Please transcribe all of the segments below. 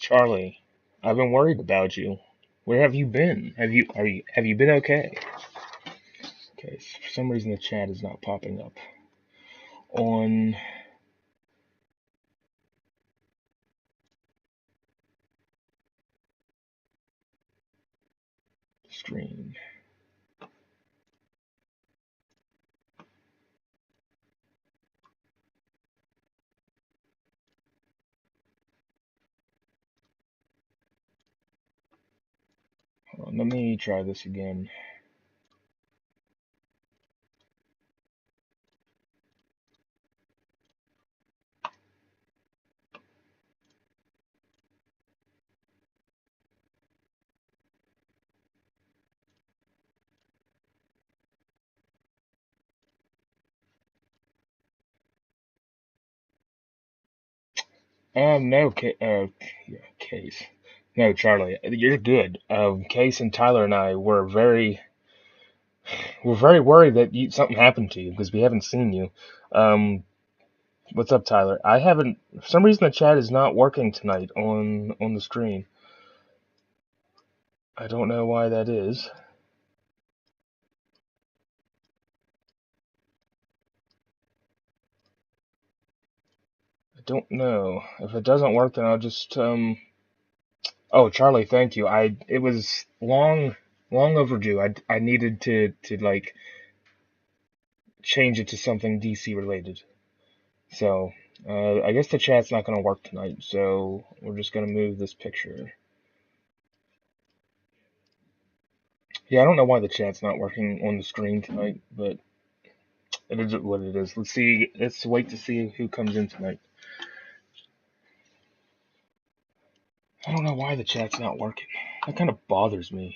Charlie, I've been worried about you. Where have you been? Have you been okay? Okay, for some reason the chat is not popping up on the screen. Hold on, let me try this again. No, yeah, Case. No, Charlie, you're good. Case and Tyler and I were very worried that something happened to you because we haven't seen you. Um, what's up, Tyler? I haven't. For some reason, the chat is not working tonight on the screen. I don't know why that is. I don't know. If it doesn't work, then I'll just Oh, Charlie, thank you. It was long overdue. I needed to like change it to something DC related. So, I guess the chat's not gonna work tonight. So we're just gonna move this picture. Yeah, I don't know why the chat's not working on the screen tonight, but it is what it is. Let's see. Let's wait to see who comes in tonight. I don't know why the chat's not working. That kind of bothers me.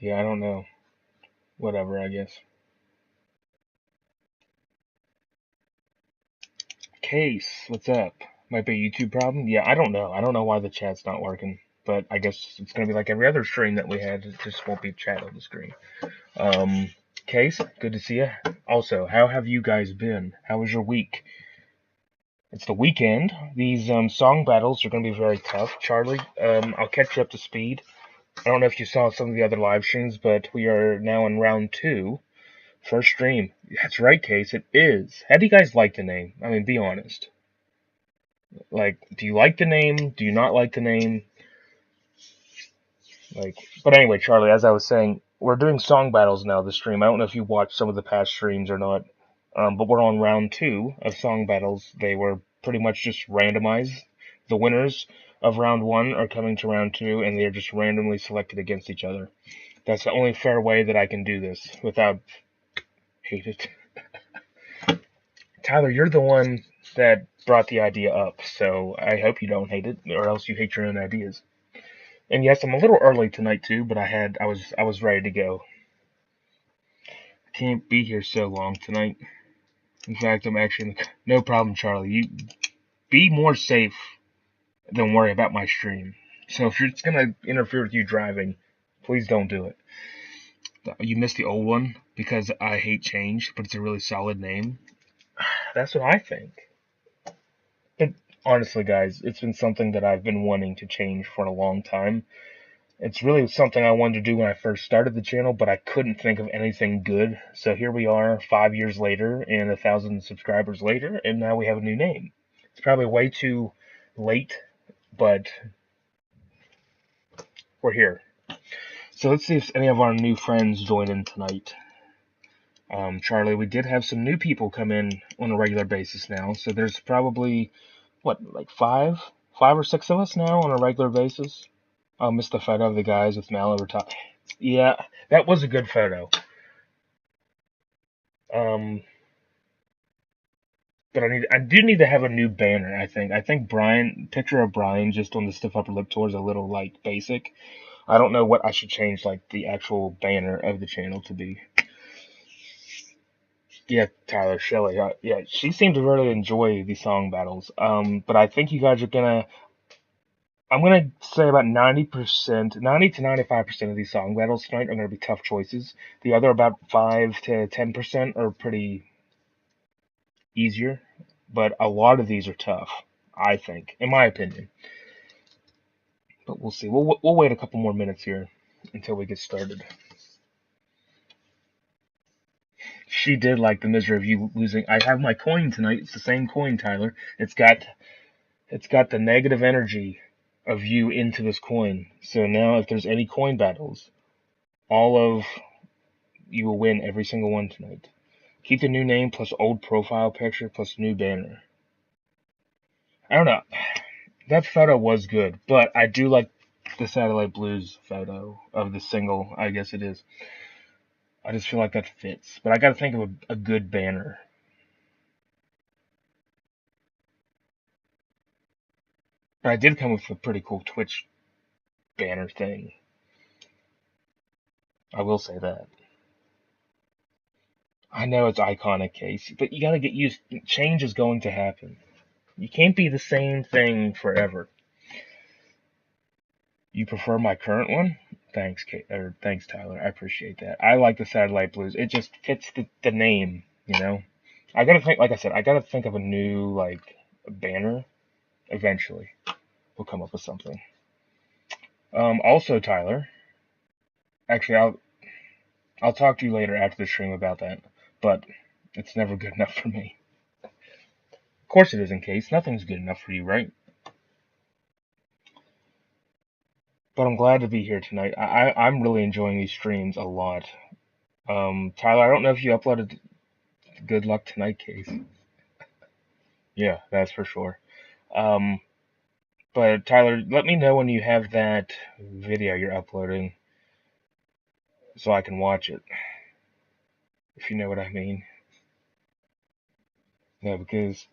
Yeah, I don't know. Whatever, I guess. Case, what's up? Might be a YouTube problem? Yeah, I don't know. I don't know why the chat's not working, but I guess it's gonna be like every other stream that we had. It just won't be chat on the screen. Um, Case, good to see you. Also, how have you guys been? How was your week? It's the weekend. These song battles are gonna be very tough. Charlie, I'll catch you up to speed. I don't know if you saw some of the other live streams, but we are now in round two. First stream. That's right, Case. It is. How do you guys like the name? I mean, be honest. Like, do you like the name? Do you not like the name? Like, but anyway, Charlie, as I was saying, we're doing song battles now. This stream. I don't know if you watched some of the past streams or not, but we're on round two of song battles. They were pretty much just randomized. The winners of round one are coming to round two, and they're just randomly selected against each other. That's the only fair way that I can do this without hate it. Tyler, you're the one that brought the idea up, so I hope you don't hate it, or else you hate your own ideas. And yes, I'm a little early tonight too, but I was ready to go. I can't be here so long tonight. In fact, I'm actually in the, no problem, Charlie. You be more safe than worry about my stream. So if it's gonna interfere with you driving, please don't do it. You missed the old one because I hate change, but it's a really solid name. That's what I think. But honestly, guys, it's been something that I've been wanting to change for a long time. It's really something I wanted to do when I first started the channel, but I couldn't think of anything good. So here we are, 5 years later, and 1,000 subscribers later, and now we have a new name. It's probably way too late, but we're here. So let's see if any of our new friends join in tonight. Charlie, we did have some new people come in on a regular basis now, so there's probably, what, like five or six of us now on a regular basis. I'll miss the photo of the guys with Mal over top. Yeah, that was a good photo. Um, But I do need to have a new banner. I think Brian, picture of Brian just on the stiff upper lip tour is a little like basic. I don't know what I should change like the actual banner of the channel to be. Yeah, Tyler Shelley. Yeah, she seemed to really enjoy the song battles. But I think you guys are gonna. I'm gonna say about 90%, 90 to 95% of these song battles tonight are gonna be tough choices. The other about 5 to 10% are pretty easier, but a lot of these are tough. I think, in my opinion. But we'll see. We'll wait a couple more minutes here until we get started. She did like the misery of you losing. I have my coin tonight. It's the same coin, Tyler. It's got the negative energy of you into this coin. So now if there's any coin battles, all of you will win every single one tonight. Keep the new name plus old profile picture plus new banner. I don't know. That photo was good, but I do like the Satellite Blues photo of the single. I guess it is. I just feel like that fits. But I gotta think of a good banner. But I did come up with a pretty cool Twitch banner thing. I will say that. I know it's iconic, Case, but you gotta get used. Change is going to happen. You can't be the same thing forever. You prefer my current one? Thanks, thanks, Tyler. I appreciate that. I like the Satellite Blues. It just fits the name, you know. I gotta think, like I said, I gotta think of a new like banner. Eventually, we'll come up with something. Also, Tyler. Actually, I'll talk to you later after the stream about that. But it's never good enough for me. Of course it isn't, Case. Nothing's good enough for you, right? But I'm glad to be here tonight. I'm really enjoying these streams a lot. Tyler, I don't know if you uploaded Good Luck Tonight, Case. Yeah, that's for sure. Um, but Tyler, let me know when you have that video you're uploading so I can watch it. If you know what I mean. No, because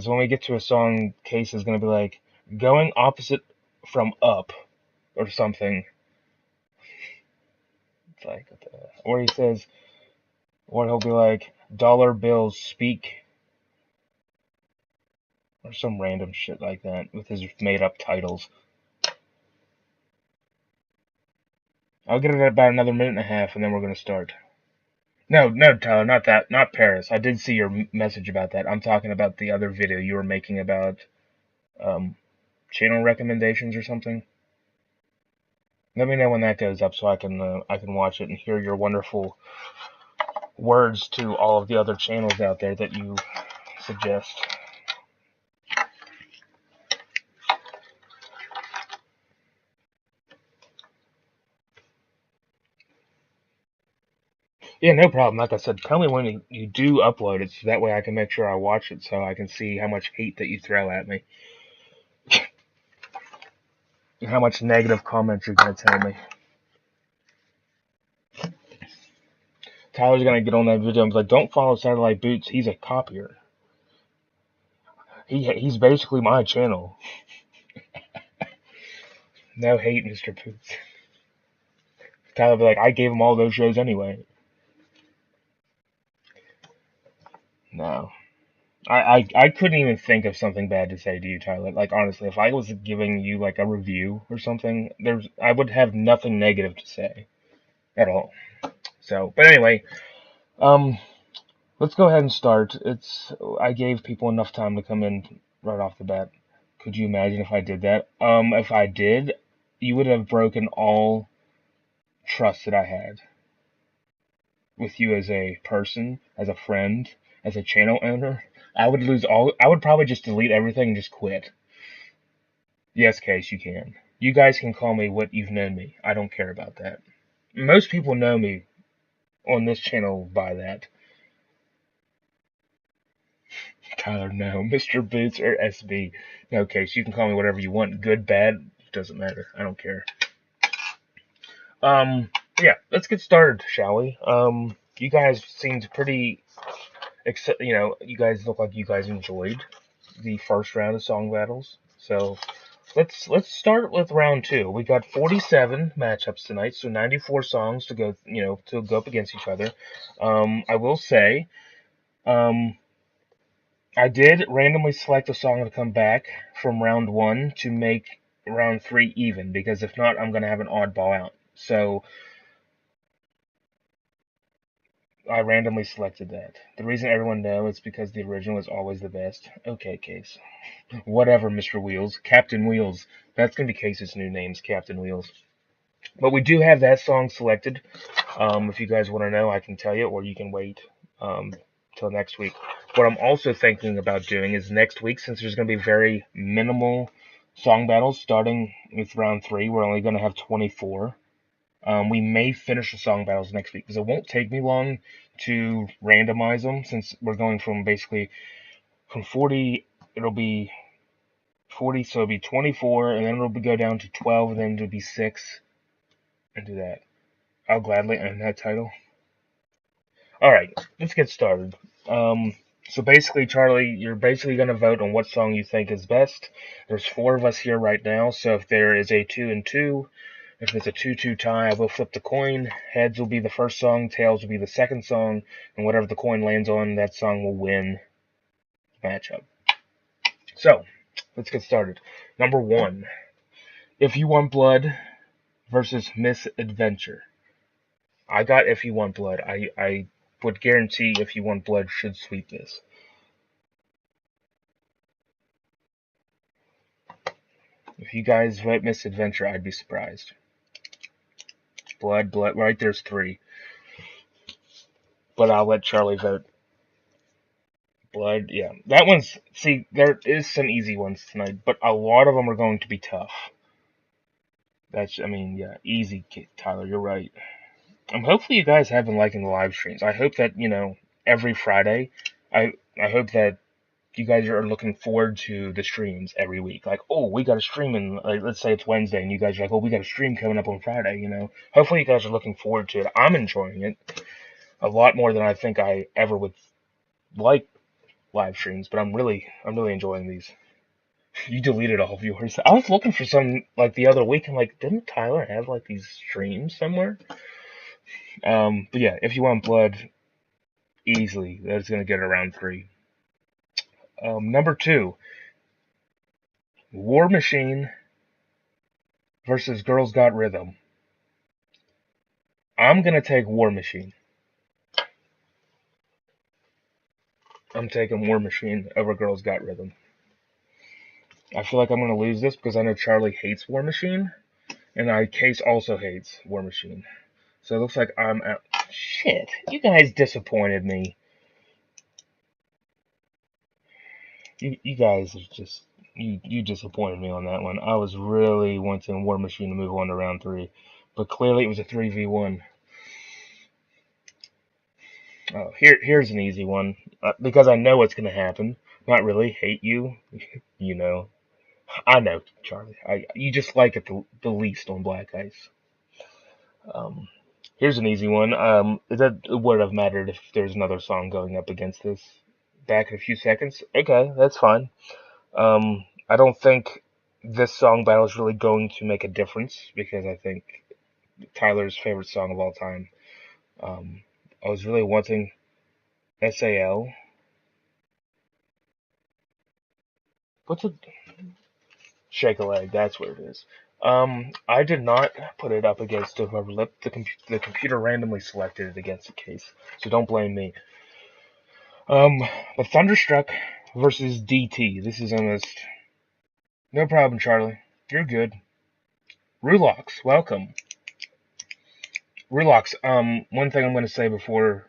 when we get to a song, Case is gonna be like going opposite from up or something. It's like, or he says, or he'll be like dollar bills speak or some random shit like that with his made up titles. I'll get it at about another minute and a half, and then we're gonna start. No, no, Tyler, not that, not Paris. I did see your message about that. I'm talking about the other video you were making about um, channel recommendations or something. Let me know when that goes up so I can watch it and hear your wonderful words to all of the other channels out there that you suggest. Yeah, no problem. Like I said, tell me when you do upload it so that way I can make sure I watch it so I can see how much hate that you throw at me. And how much negative comments you're going to tell me. Tyler's going to get on that video and be like, don't follow Satellite Boots. He's a copier. He's basically my channel. No hate, Mr. Boots. Tyler will be like, I gave him all those shows anyway. No. I couldn't even think of something bad to say to you, Tyler. Like, honestly, if I was giving you, like, a review or something, I would have nothing negative to say. At all. So, but anyway, um, let's go ahead and start. I gave people enough time to come in right off the bat. Could you imagine if I did that? If I did, you would have broken all trust that I had with you as a person, as a friend, as a channel owner. I would probably just delete everything and just quit. Yes, Case, you can. You guys can call me what you've known me. I don't care about that. Most people know me on this channel by that. Tyler, no. Mr. Boots or SB. No, Case, you can call me whatever you want. Good, bad, doesn't matter. I don't care. Yeah, let's get started, shall we? You guys seemed pretty Except, you guys look like you guys enjoyed the first round of song battles. So let's start with round two. We got 47 matchups tonight, so 94 songs to go, to go up against each other. I will say, um, I did randomly select a song to come back from round one to make round three even, because if not, I'm gonna have an oddball out. So I randomly selected that. The reason everyone knows is because the original is always the best. Okay, Case. Whatever, Mr. Wheels. Captain Wheels. That's gonna be Case's new name's Captain Wheels. But we do have that song selected. If you guys want to know, I can tell you, or you can wait um, till next week. What I'm also thinking about doing is next week, since there's going to be very minimal song battles starting with round three, we're only going to have 24. We may finish the song battles next week because it won't take me long to randomize them since we're going from basically from 40, it'll be 40, so it'll be 24, and then it'll go down to 12, and then it'll be 6, and do that. I'll gladly earn that title. All right, let's get started. Um, so basically, Charlie, you're basically going to vote on what song you think is best. There's four of us here right now, so if there is a 2-2, if it's a 2-2 tie, I will flip the coin. Heads will be the first song, tails will be the second song, and whatever the coin lands on, that song will win the matchup. So, let's get started. Number one, If You Want Blood versus Misadventure. I got If You Want Blood. I would guarantee If You Want Blood should sweep this. If you guys vote Misadventure, I'd be surprised. Blood, right there's three. But I'll let Charlie vote. Blood, yeah. That one's, see, there is some easy ones tonight, but a lot of them are going to be tough. Yeah, easy, Tyler, you're right. Hopefully you guys have been liking the live streams. I hope that, every Friday, I hope that you guys are looking forward to the streams every week. Like, oh, we got a stream in, like, let's say it's Wednesday, and you guys are like, oh, we got a stream coming up on Friday, Hopefully you guys are looking forward to it. I'm enjoying it a lot more than I think I ever would like live streams, but I'm really enjoying these. You deleted all of yours. I was looking for some, like, the other week. I'm like, didn't Tyler have, like, these streams somewhere? But yeah, If You Want Blood, easily, that's going to get around three. Number two, War Machine versus Girls Got Rhythm. I'm gonna take War Machine. I'm taking War Machine over Girls Got Rhythm. I feel like I'm gonna lose this because I know Charlie hates War Machine, and Case also hates War Machine. So it looks like I'm out. Shit, you guys disappointed me. You guys are just you disappointed me on that one. I was really wanting War Machine to move on to round three, but clearly it was a 3v1. Oh, here's an easy one because I know what's gonna happen. Not really hate you, you know. I know, Charlie. You just like it the least on Black Ice. Um, Here's an easy one. It would have mattered if there's another song going up against this. Back in a few seconds. Okay, that's fine. I don't think this song battle is really going to make a difference because I think Tyler's favorite song of all time. Um, I was really wanting SAL. What's a Shake a Leg? That's what it is. I did not put it up against whoever lip. The computer randomly selected it against a case, so don't blame me. Um, but Thunderstruck versus DT. This is almost no problem, Charlie. You're good. Rulox, welcome. Rulox. One thing I'm going to say before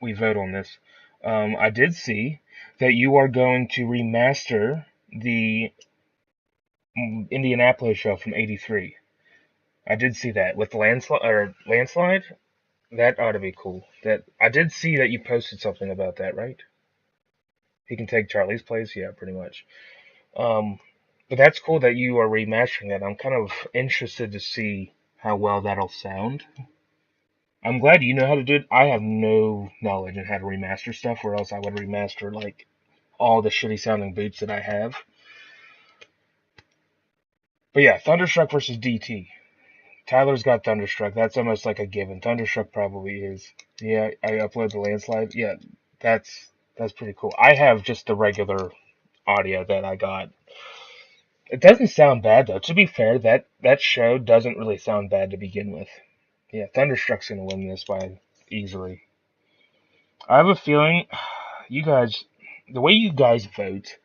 we vote on this. I did see that you are going to remaster the Indianapolis show from '83. I did see that with landslide. That ought to be cool. That I did see that you posted something about that, right? He can take Charlie's place, yeah, pretty much. Um, but that's cool that you are remastering that. I'm kind of interested to see how well that'll sound. I'm glad you know how to do it. I have no knowledge in how to remaster stuff, or else I would remaster like all the shitty sounding beats that I have. But yeah, Thunderstruck versus DT. Tyler's got Thunderstruck. That's almost like a given. Thunderstruck probably is. Yeah, I upload the landslide. Yeah, that's pretty cool. I have just the regular audio that I got. It doesn't sound bad though. To be fair, that show doesn't really sound bad to begin with. Yeah, Thunderstruck's gonna win this by easily. I have a feeling you guys, the way you guys vote,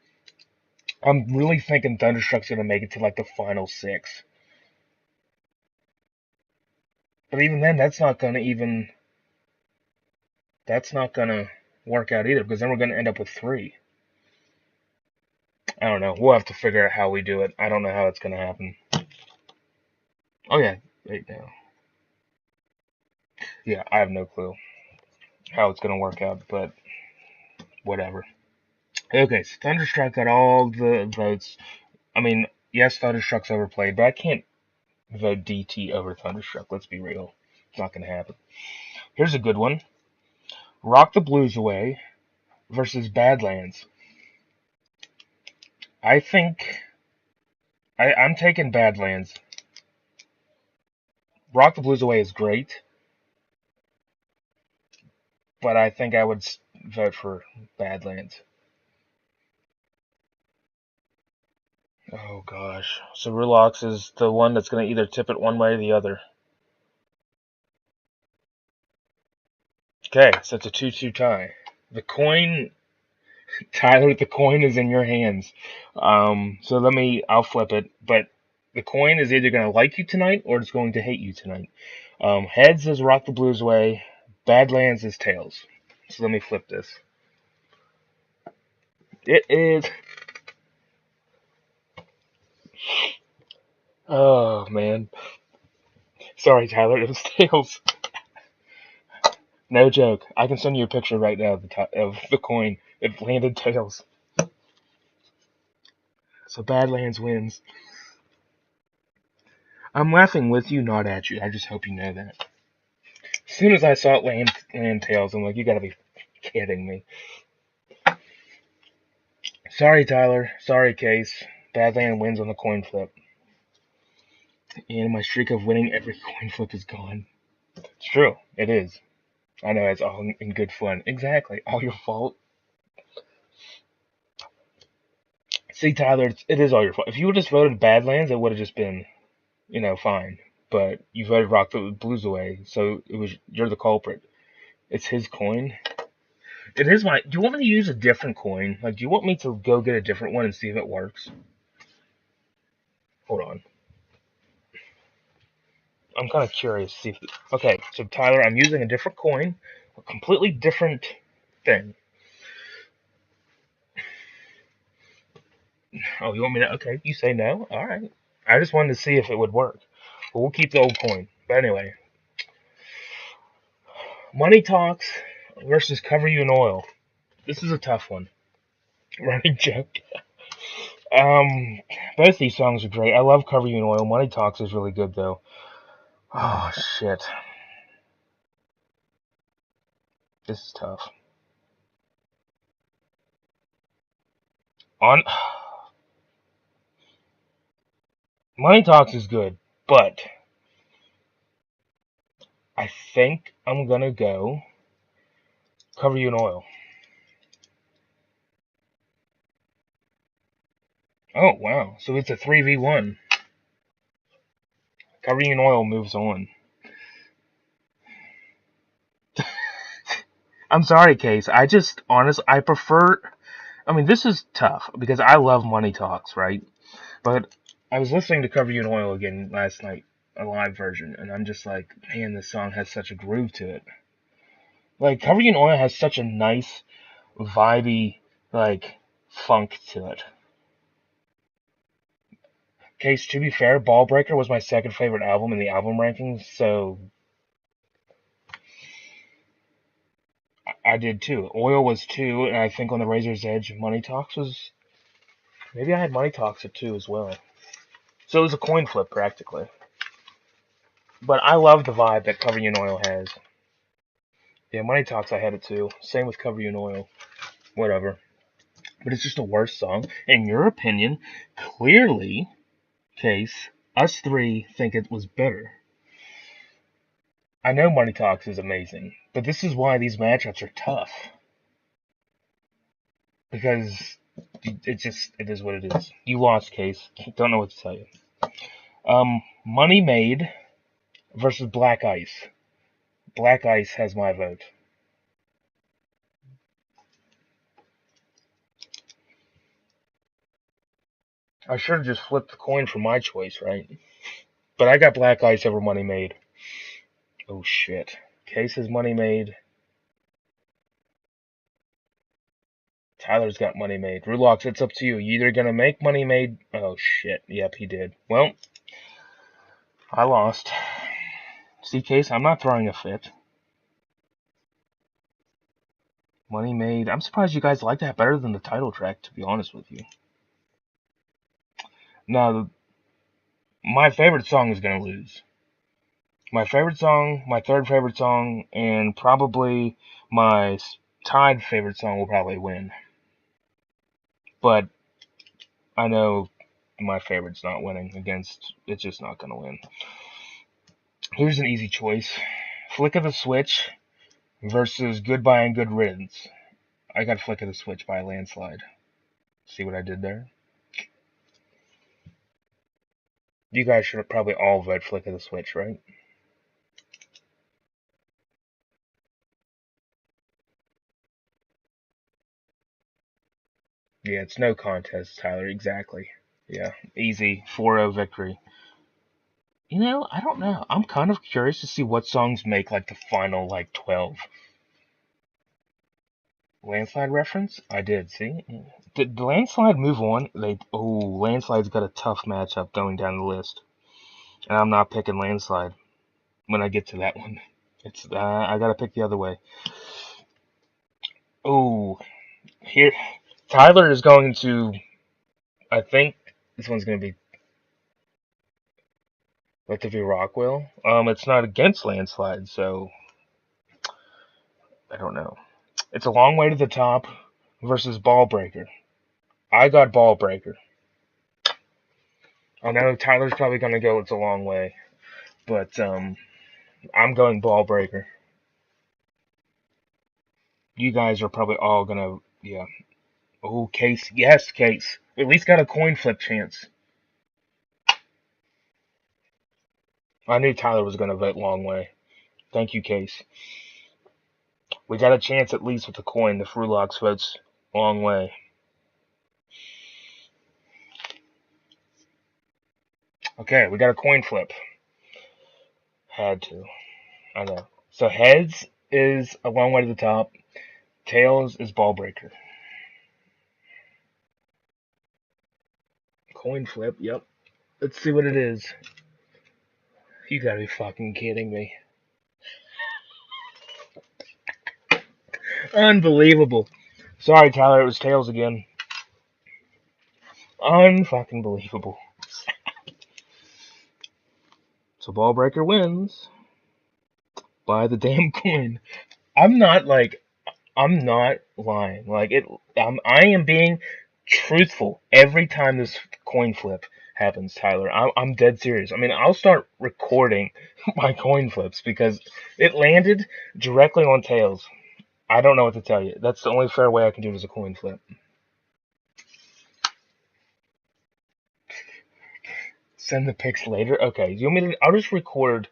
I'm really thinking Thunderstruck's gonna make it to like the final six. But even then, that's not gonna work out either because then we're gonna end up with three. I don't know. We'll have to figure out how we do it. I don't know how it's gonna happen. Oh yeah, right now. Yeah, I have no clue how it's gonna work out, but whatever. Okay, so Thunderstruck got all the votes. I mean, yes, Thunderstruck's overplayed, but I can't vote DT over Thunderstruck. Let's be real. It's not gonna happen. Here's a good one. Rock the Blues Away versus Badlands. I think I'm taking Badlands. Rock the Blues Away is great, but I think I would vote for Badlands. Oh gosh. So Rulox is the one that's going to either tip it one way or the other. Okay, so it's a 2-2 tie. The coin, Tyler, the coin is in your hands. So I'll flip it, but the coin is either going to like you tonight or it's going to hate you tonight. Heads is Rock the Blues Away, Badlands is Tails. So let me flip this. It is. Oh man. Sorry, Tyler. It was Tails. No joke. I can send you a picture right now of the coin. It landed Tails. So Badlands wins. I'm laughing with you, not at you. I just hope you know that. As soon as I saw it land Tails, I'm like, you gotta be kidding me. Sorry, Tyler. Sorry, Case. Badland wins on the coin flip. And my streak of winning every coin flip is gone. It's true. It is. I know, it's all in good fun. Exactly. All your fault. See, Tyler, it is all your fault. If you would have just voted Badlands, it would have just been, fine. But you voted Rock the Blues Away, so you're the culprit. It's his coin. It is my. Do you want me to use a different coin? Like, do you want me to go get a different one and see if it works? Hold on. I'm kind of curious. See if. Okay, so Tyler, I'm using a different coin, a completely different thing. Oh, you want me to? Okay, you say no. All right. I just wanted to see if it would work. But we'll keep the old coin. But anyway, Money Talks versus Cover You in Oil. This is a tough one. Running joke. Um, both these songs are great. I love Cover You in Oil. Money Talks is really good though. Oh shit, this is tough. On Money Talks is good, but I think I'm gonna go Cover You in Oil. Oh wow, so it's a 3v1. Cover You in Oil moves on. I'm sorry, Case. I prefer. I mean, this is tough because I love Money Talks, right? But I was listening to Cover You in Oil again last night, a live version, and I'm just like, man, this song has such a groove to it. Like, Cover You in Oil has such a nice, vibey, like, funk to it. Case, to be fair, Ballbreaker was my second favorite album in the album rankings, so I did too. Oil was 2, and I think on the Razor's Edge, Money Talks was. Maybe I had Money Talks at 2 as well. So it was a coin flip, practically. But I love the vibe that Cover You in Oil has. Yeah, Money Talks, I had it too. Same with Cover You in Oil. Whatever. But it's just a worse song. In your opinion, clearly, Case, us three think it was better. I know Money Talks is amazing, but this is why these matchups are tough. Because it is what it is. You lost, Case. Don't know what to tell you. Money Made versus Black Ice. Black Ice has my vote. I should have just flipped the coin for my choice, right? But I got Black Ice over Money Made. Oh shit. Case has Money Made. Tyler's got Money Made. Rulox, it's up to you. You either gonna make Money Made. Oh shit. Yep, he did. Well, I lost. See, Case, I'm not throwing a fit. Money Made. I'm surprised you guys like that better than the title track, to be honest with you. Now, my favorite song is gonna lose. My favorite song, my third favorite song, and probably my tied favorite song will probably win. But I know my favorite's not winning against. It's just not gonna win. Here's an easy choice: Flick of the Switch versus Goodbye and Good Riddance. I got Flick of the Switch by a landslide. See what I did there? You guys should have probably all voted Flick of the Switch, right? Yeah, it's no contest, Tyler. Exactly. Yeah, easy 4-0 victory. You know, I don't know. I'm kind of curious to see what songs make like the final like 12. Landslide reference? I did, see? Did Landslide move on? Landslide's got a tough matchup going down the list. And I'm not picking Landslide when I get to that one. It's I gotta pick the other way. Oh, here Tyler is going to. I think this one's gonna be Let There Be Rockwell. It's not against Landslide, so I don't know. It's A Long Way to the Top versus Ball Breaker. I got Ball Breaker. I know Tyler's probably gonna go It's a Long Way, but I'm going Ball Breaker. You guys are probably all gonna, yeah. Oh, Case, yes, Case. At least got a coin flip chance. I knew Tyler was gonna vote Long Way. Thank you, Case. We got a chance at least with the coin if Rulox votes Long Way. Okay, we got a coin flip. Had to. I know. So heads is A Long Way to the Top. Tails is Ball Breaker. Coin flip, yep. Let's see what it is. You gotta be fucking kidding me. Unbelievable. Sorry, Tyler, it was Tails again. Unfucking believable. So Ball Breaker wins by the damn coin. I'm not lying. I am being truthful every time this coin flip happens, Tyler. I'm dead serious. I mean, I'll start recording my coin flips because it landed directly on Tails. I don't know what to tell you. That's the only fair way I can do it as a coin flip. Send the pics later. Okay, you want me to? I'll just record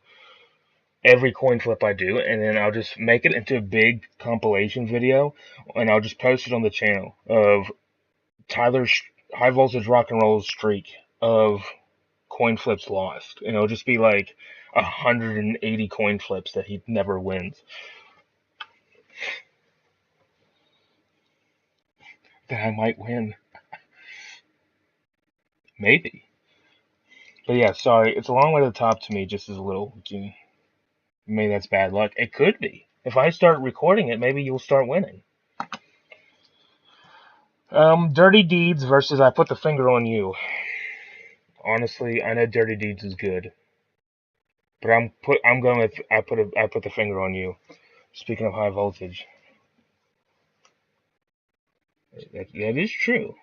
every coin flip I do, and then I'll just make it into a big compilation video, and I'll just post it on the channel of Tyler's High Voltage Rock and Roll streak of coin flips lost, and it'll just be like 180 coin flips that he never wins. That I might win, maybe. But yeah, sorry, It's a Long Way to the Top to me. Just as a little, maybe that's bad luck. It could be. If I start recording it, maybe you'll start winning. Dirty Deeds versus I Put the Finger on You. Honestly, I know Dirty Deeds is good. But I'm going with I put the finger on you. Speaking of high voltage, that is true.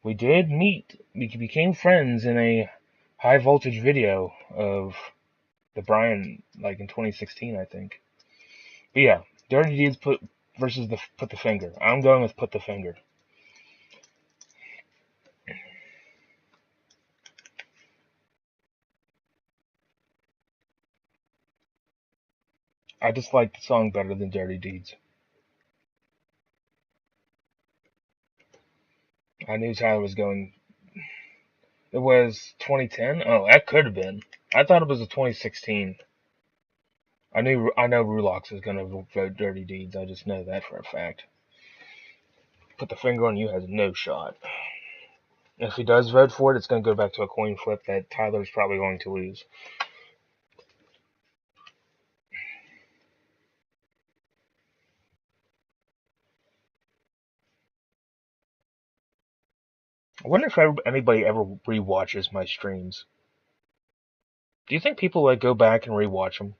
We did meet. We became friends in a high voltage video of the Brian, like in 2016, I think. But yeah, Dirty Deeds put versus the put the finger. I'm going with put the finger. I just like the song better than Dirty Deeds. I knew Tyler was going. It was 2010. Oh, that could have been. I thought it was a 2016. I know Rulox is gonna vote Dirty Deeds. I just know that for a fact. Put the finger on you has no shot. If he does vote for it, it's gonna go back to a coin flip that Tyler's probably going to lose. I wonder if anybody ever rewatches my streams. Do you think people like go back and rewatch them?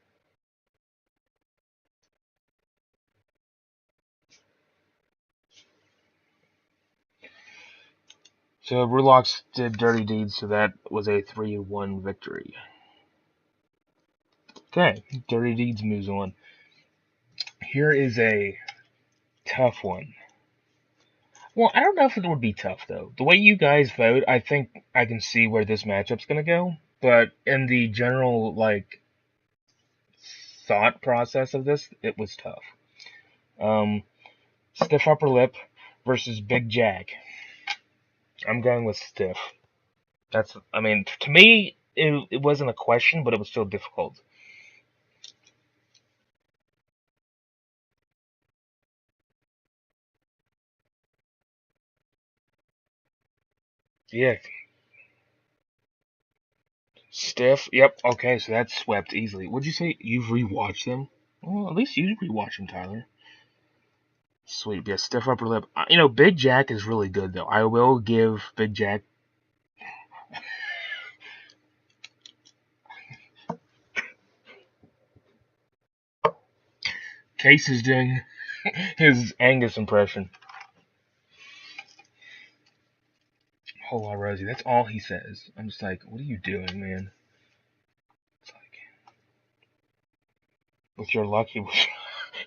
So Rulox did Dirty Deeds, so that was a 3-1 victory. Okay, Dirty Deeds moves on. Here is a tough one. Well, I don't know if it would be tough though. The way you guys vote, I think I can see where this matchup's gonna go. But in the general thought process of this, it was tough. Um, Stiff Upper Lip versus Big Jack. I'm going with Stiff. I mean, to me, it wasn't a question, but it was still difficult. Yeah, Stiff. Yep. Okay, so that's swept easily. Would you say you've rewatched them? Well, at least you rewatch them, Tyler. Sweet. Yeah, Stiff Upper Lip. Big Jack is really good though. I will give Big Jack. Case is doing his Angus impression. Hola, Rosie. That's all he says. I'm just like, what are you doing, man? It's like, with your luck,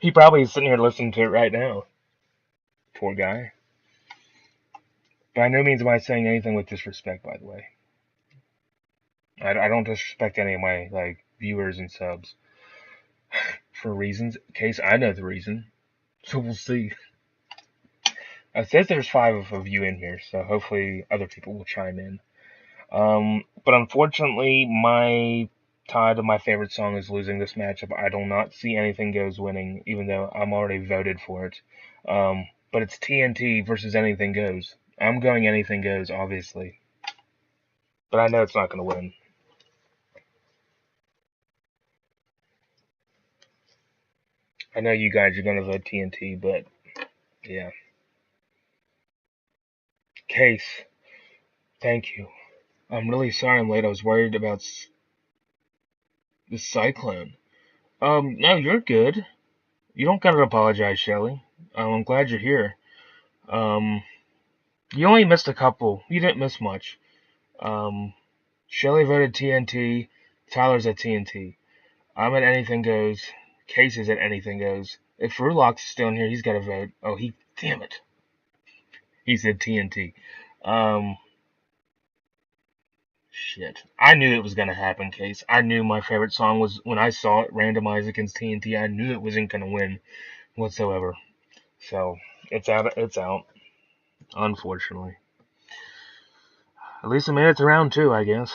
he probably is sitting here listening to it right now. Poor guy. By no means am I saying anything with disrespect, by the way. I don't disrespect any of my viewers and subs for reasons. Case I know the reason, so we'll see. It says there's 5 of you in here, so hopefully other people will chime in. But unfortunately, my tie to my favorite song is losing this matchup. I do not see Anything Goes winning, even though I'm already voted for it. But it's TNT versus Anything Goes. I'm going Anything Goes, obviously. But I know it's not going to win. I know you guys are going to vote TNT, but yeah. Case, thank you. I'm really sorry I'm late. I was worried about the cyclone. No, you're good. You don't gotta apologize, Shelly. I'm glad you're here. Um, you only missed a couple. You didn't miss much. Um, Shelly voted TNT. Tyler's at TNT. I'm at Anything Goes. Case is at Anything Goes. If Rulox is still in here, he's got to vote. Oh, damn it. He said TNT. Um, Shit. I knew it was gonna happen, Case. I knew my favorite song was when I saw it randomized against TNT. I knew it wasn't gonna win whatsoever. So it's out. It's out. Unfortunately. At least it made it to round 2, I guess.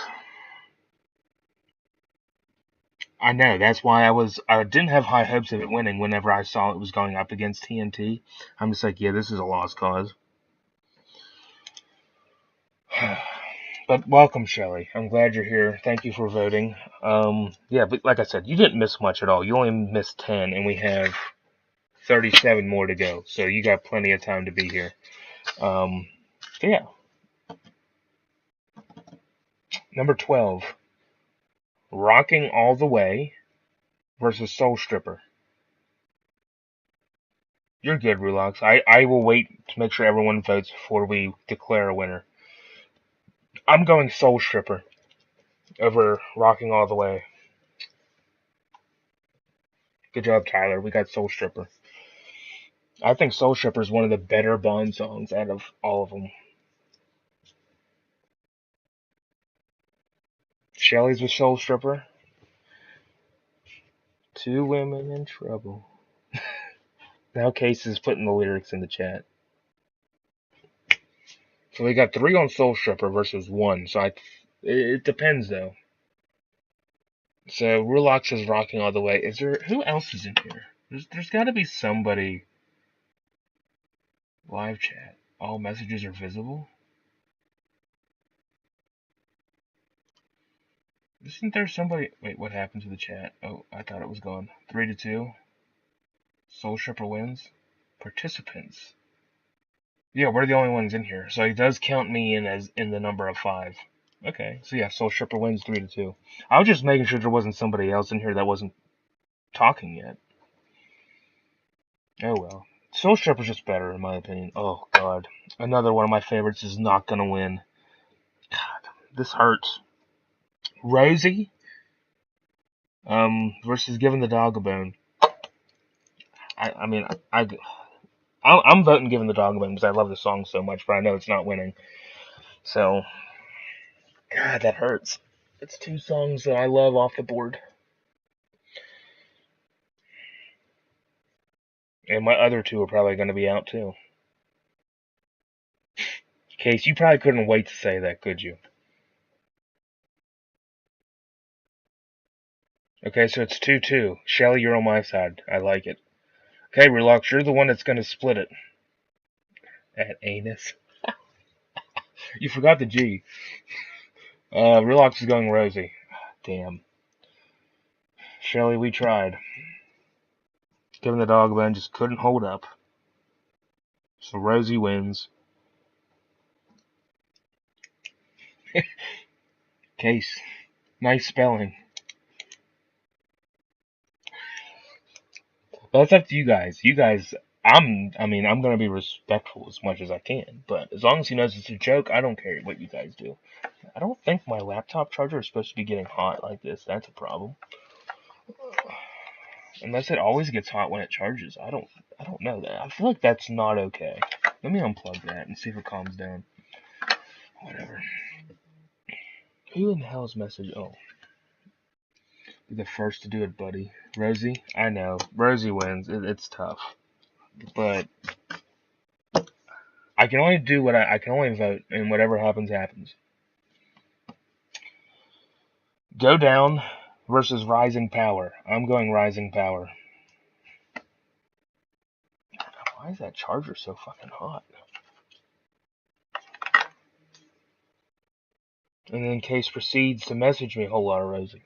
I know. That's why I didn't have high hopes of it winning. Whenever I saw it was going up against TNT, I'm just like, yeah, this is a lost cause. But welcome, Shelly. I'm glad you're here. Thank you for voting. Yeah, but like I said, you didn't miss much at all. You only missed 10, and we have 37 more to go. So you got plenty of time to be here. So yeah. Number 12. Rocking All the Way versus Soul Stripper. You're good, Rulox. I will wait to make sure everyone votes before we declare a winner. I'm going Soul Stripper over Rocking All the Way. Good job, Tyler. We got Soul Stripper. I think Soul Stripper is one of the better Bond songs out of all of them. Shelly's with Soul Stripper. Two women in trouble. Now Case is putting the lyrics in the chat. So we got 3 on Soul Stripper versus 1. So it depends though. So Rulox is Rocking All the Way. Is there who else is in here? There's got to be somebody. Live chat. All messages are visible. Isn't there somebody? Wait, what happened to the chat? Oh, I thought it was gone. 3-2. Soul Stripper wins. Participants. Yeah, we're the only ones in here, so he does count me in as in the number of 5. Okay, so yeah, Soul Stripper wins 3-2. I was just making sure there wasn't somebody else in here that wasn't talking yet. Oh well. Soul Stripper's just better in my opinion. Oh god. Another one of my favorites is not gonna win. God, this hurts. Rosie versus Giving the Dog a Bone. I'm voting Giving the Dog a Bone because I love the song so much, but I know it's not winning. So, God, that hurts. It's 2 songs that I love off the board. And my other 2 are probably going to be out too. Case, you probably couldn't wait to say that, could you? Okay, so it's 2-2. Shelly, you're on my side. I like it. Okay, Relax, you're the one that's going to split it. At anus. You forgot the G. Relax is going Rosie. Damn. Shelly, we tried. Giving the Dog a Bone just couldn't hold up. So Rosie wins. Case. Nice spelling. That's up to you guys. You guys, I'm gonna be respectful as much as I can, but as long as he knows it's a joke, I don't care what you guys do. I don't think my laptop charger is supposed to be getting hot like this. That's a problem. Unless it always gets hot when it charges. I don't know that. I feel like that's not okay. Let me unplug that and see if it calms down. Whatever. Who in the hell's message? Oh. Be the first to do it, buddy. Rosie? I know. Rosie wins. It's tough. But I can only do what I can only vote, and whatever happens, happens. Go Down versus Rising Power. I'm going Rising Power. Why is that charger so fucking hot? And then Case proceeds to message me a whole lot of Rosie.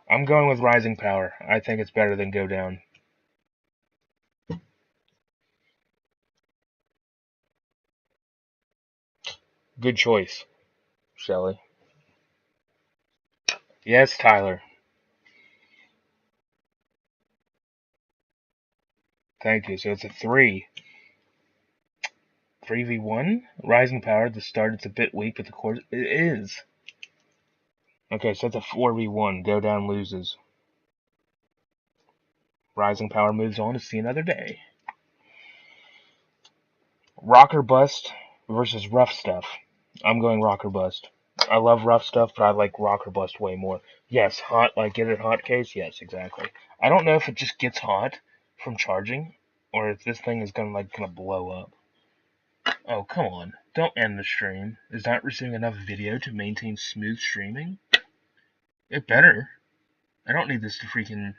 I'm going with Rising Power. I think it's better than Go Down. Good choice, Shelly. Yes, Tyler. Thank you. So it's a 3v1? Rising Power, the start, it's a bit weak, but the course, it is. Okay, so it's a 4v1. Go Down loses. Rising Power moves on to see another day. Rock or Bust versus Rough Stuff. I'm going Rock or Bust. I love Rough Stuff, but I like Rock or Bust way more. Yes, hot, like get it hot case? Yes, exactly. I don't know if it just gets hot from charging, or if this thing is gonna blow up. Oh, come on. Don't end the stream. Is not receiving enough video to maintain smooth streaming? It better. I don't need this to freaking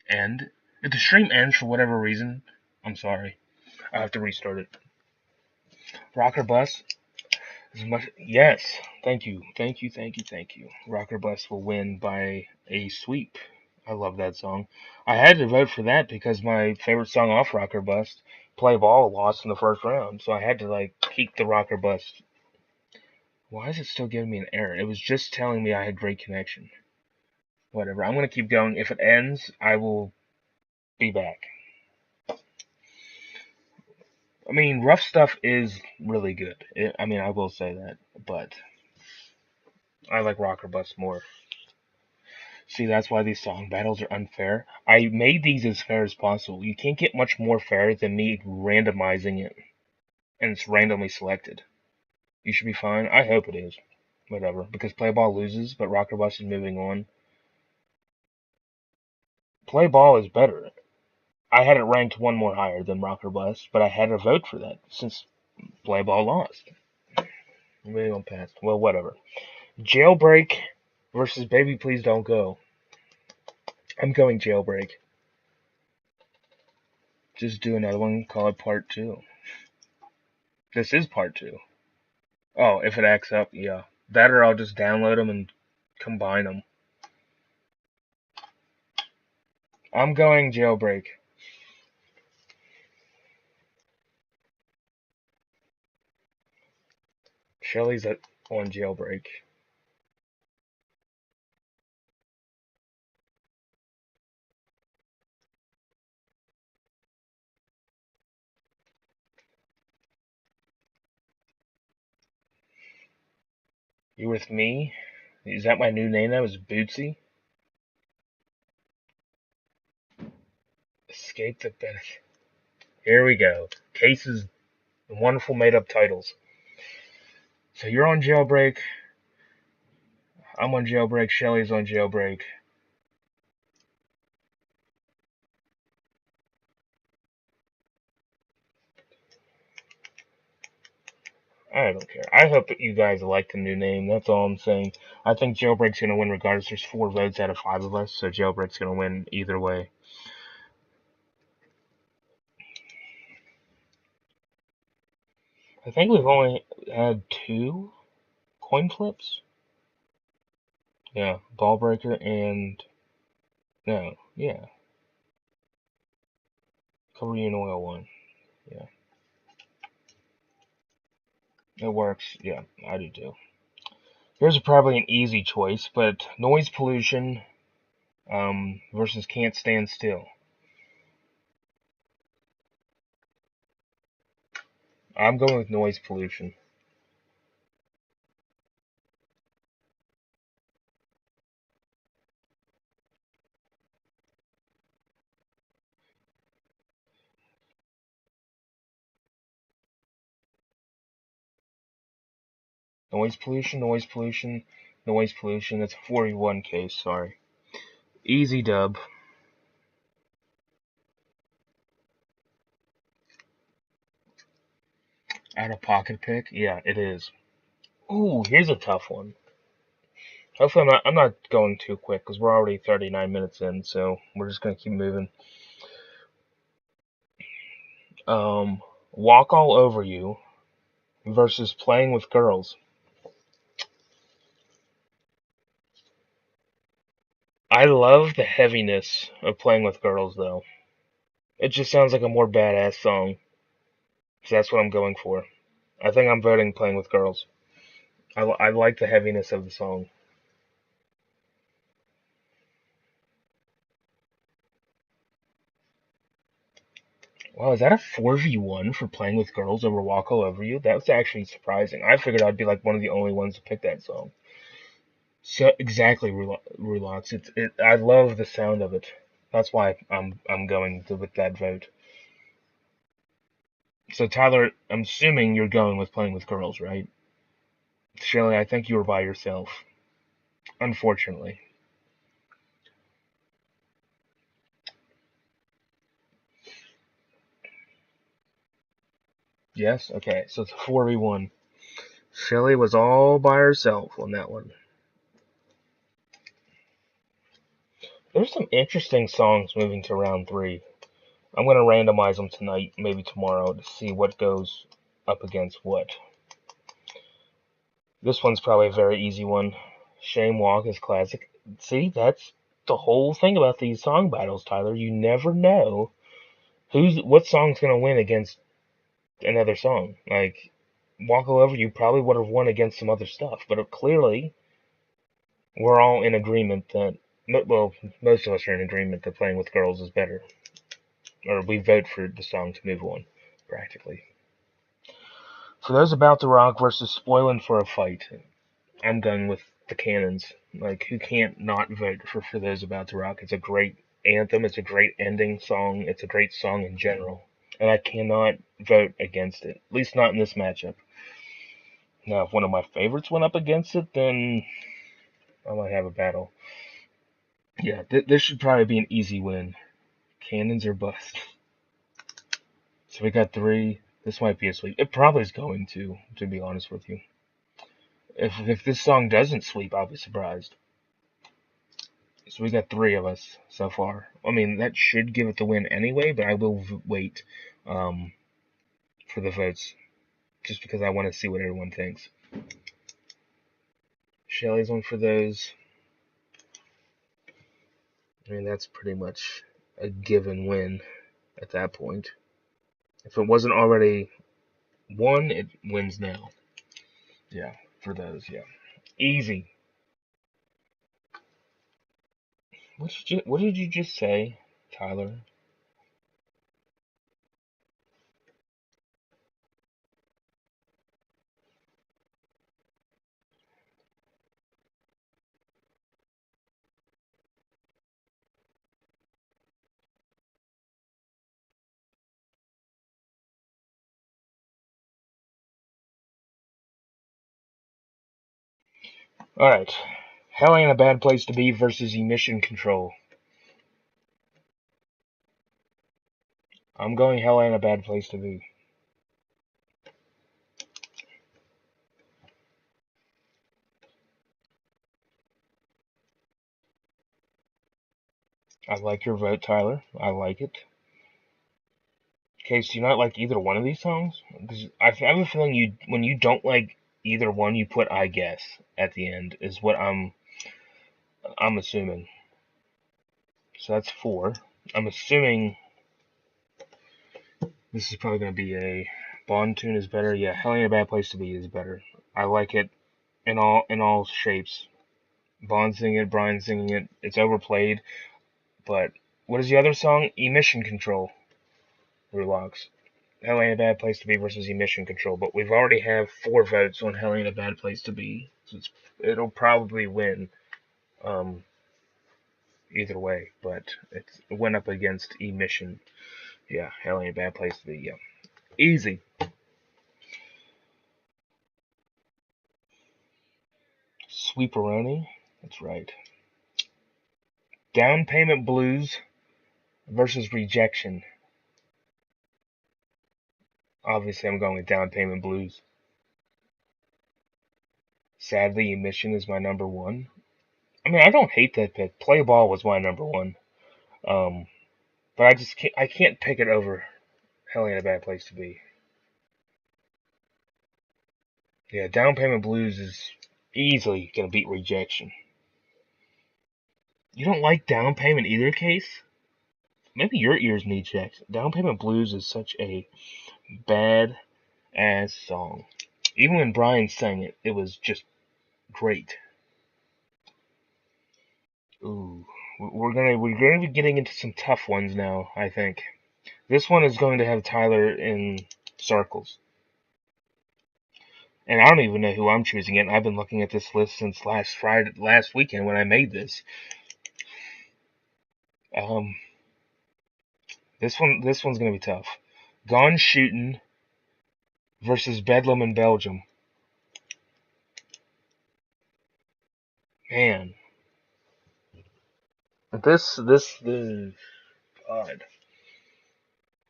end. If the stream ends for whatever reason, I'm sorry. I have to restart it. Rock or Bust? Yes. Thank you. Rock or Bust will win by a sweep. I love that song. I had to vote for that because my favorite song off Rock or Bust, Play Ball, lost in the first round. So I had to keep the Rock or Bust Why is it still giving me an error? It was just telling me I had great connection. Whatever. I'm gonna keep going. If it ends, I will be back. I mean, Rough Stuff is really good. I will say that, but I like Rocker Bust more. See, that's why these song battles are unfair. I made these as fair as possible. You can't get much more fair than me randomizing it, and it's randomly selected. You should be fine. I hope it is. Whatever, because Play Ball loses, but Rocker Bust is moving on. Play Ball is better. I had it ranked one more higher than Rocker Bust, but I had to vote for that since Play Ball lost. Moving on past. Well, whatever. Jailbreak versus Baby Please Don't Go. I'm going Jailbreak. Just do another one, call it part 2. This is part 2. Oh, if it acts up, yeah. That or I'll just download them and combine them. I'm going Jailbreak. Shelly's on Jailbreak. You with me? Is that my new name now? Is Bootsy? Escape the benefit. Here we go. Cases, wonderful made up titles. So you're on Jailbreak. I'm on Jailbreak. Shelly's on Jailbreak. I don't care. I hope that you guys like the new name. That's all I'm saying. I think Jailbreak's gonna win regardless. There's 4 votes out of 5 of us, so Jailbreak's gonna win either way. I think we've only had 2 coin flips. Yeah, Ballbreaker and no, yeah, Korean Oil one. Yeah, it works. Yeah, I do too. Here's probably an easy choice, but Noise Pollution versus Can't Stand Still. I'm going with Noise Pollution. Noise Pollution, Noise Pollution, Noise Pollution. That's a 41 case, sorry. Easy dub. Out of pocket pick? Yeah, it is. Ooh, here's a tough one. Hopefully I'm not going too quick because we're already 39 minutes in, so we're just gonna keep moving. Walk All Over You versus Playing with Girls. I love the heaviness of Playing with Girls, though. It just sounds like a more badass song, so that's what I'm going for. I think I'm voting Playing with Girls. I like the heaviness of the song. Wow, is that a 4v1 for Playing with Girls over Walk All Over You? That's actually surprising. I figured I'd be like one of the only ones to pick that song. So exactly, Rulox. I love the sound of it. That's why I'm going with that vote. So Tyler, I'm assuming you're going with Playing with Girls, right? Shelley, I think you were by yourself. Unfortunately. Yes? Okay, so it's a 4v1. Shelley was all by herself on that one. There's some interesting songs moving to round 3. I'm going to randomize them tonight, maybe tomorrow, to see what goes up against what. This one's probably a very easy one. Shame Walk is classic. See, that's the whole thing about these song battles, Tyler. You never know what song's going to win against another song. Like, Walk All Over You probably would have won against some other stuff, but clearly we're all in agreement that, well, most of us are in agreement that Playing with Girls is better. Or we vote for the song to move on, practically. For Those About to Rock versus Spoilin' for a Fight, I'm going with the Cannons. Like, who can't not vote for Those About to Rock? It's a great anthem, it's a great ending song, it's a great song in general. And I cannot vote against it, at least not in this matchup. Now, if one of my favorites went up against it, then I might have a battle. Yeah, this should probably be an easy win. Cannons or bust. So we got 3. This might be a sweep. It probably is going to be honest with you. If this song doesn't sweep, I'll be surprised. So we got 3 of us so far. I mean, that should give it the win anyway, but I will wait for the votes just because I want to see what everyone thinks. Shelly's on For Those. I mean, that's pretty much a given win at that point. If it wasn't already won, it wins now. Yeah, For Those, yeah. Easy. What did you just say, Tyler? Alright. Hell Ain't a Bad Place to Be versus Emission Control. I'm going Hell Ain't a Bad Place to Be. I like your vote, Tyler. I like it. Case, do you not like either one of these songs? Because I have a feeling when you don't like either one, you put I guess at the end, is what I'm assuming. So that's 4. I'm assuming this is probably going to be a Bond tune is better. Yeah, Hell Ain't a Bad Place to Be is better. I like it in all shapes. Bond singing it, Brian singing it. It's overplayed, but what is the other song? Emission Control. Relax. Hell Ain't a Bad Place to Be versus Emission Control, but we've already have 4 votes on Hell Ain't a Bad Place to Be, so it'll probably win either way, but it went up against Emission. Yeah, Hell Ain't a Bad Place to Be, yeah. Easy. Sweeperoni, that's right. Down Payment Blues versus Rejection. Obviously, I'm going with Down Payment Blues. Sadly, Emission is my number 1. I mean, I don't hate that pick. Play Ball was my number 1. But I can't pick it over Hell Ain't a Bad Place to Be. Yeah, Down Payment Blues is easily gonna beat Rejection. You don't like Down Payment either, Case? Maybe your ears need checks. Down Payment Blues is such a bad ass song. Even when Brian sang it, it was just great. Ooh, we're gonna be getting into some tough ones now. I think this one is going to have Tyler in circles, and I don't even know who I'm choosing yet. I've been looking at this list since last weekend when I made this. Um, this one's gonna be tough. Gone Shootin' versus Bedlam in Belgium. Man, this odd.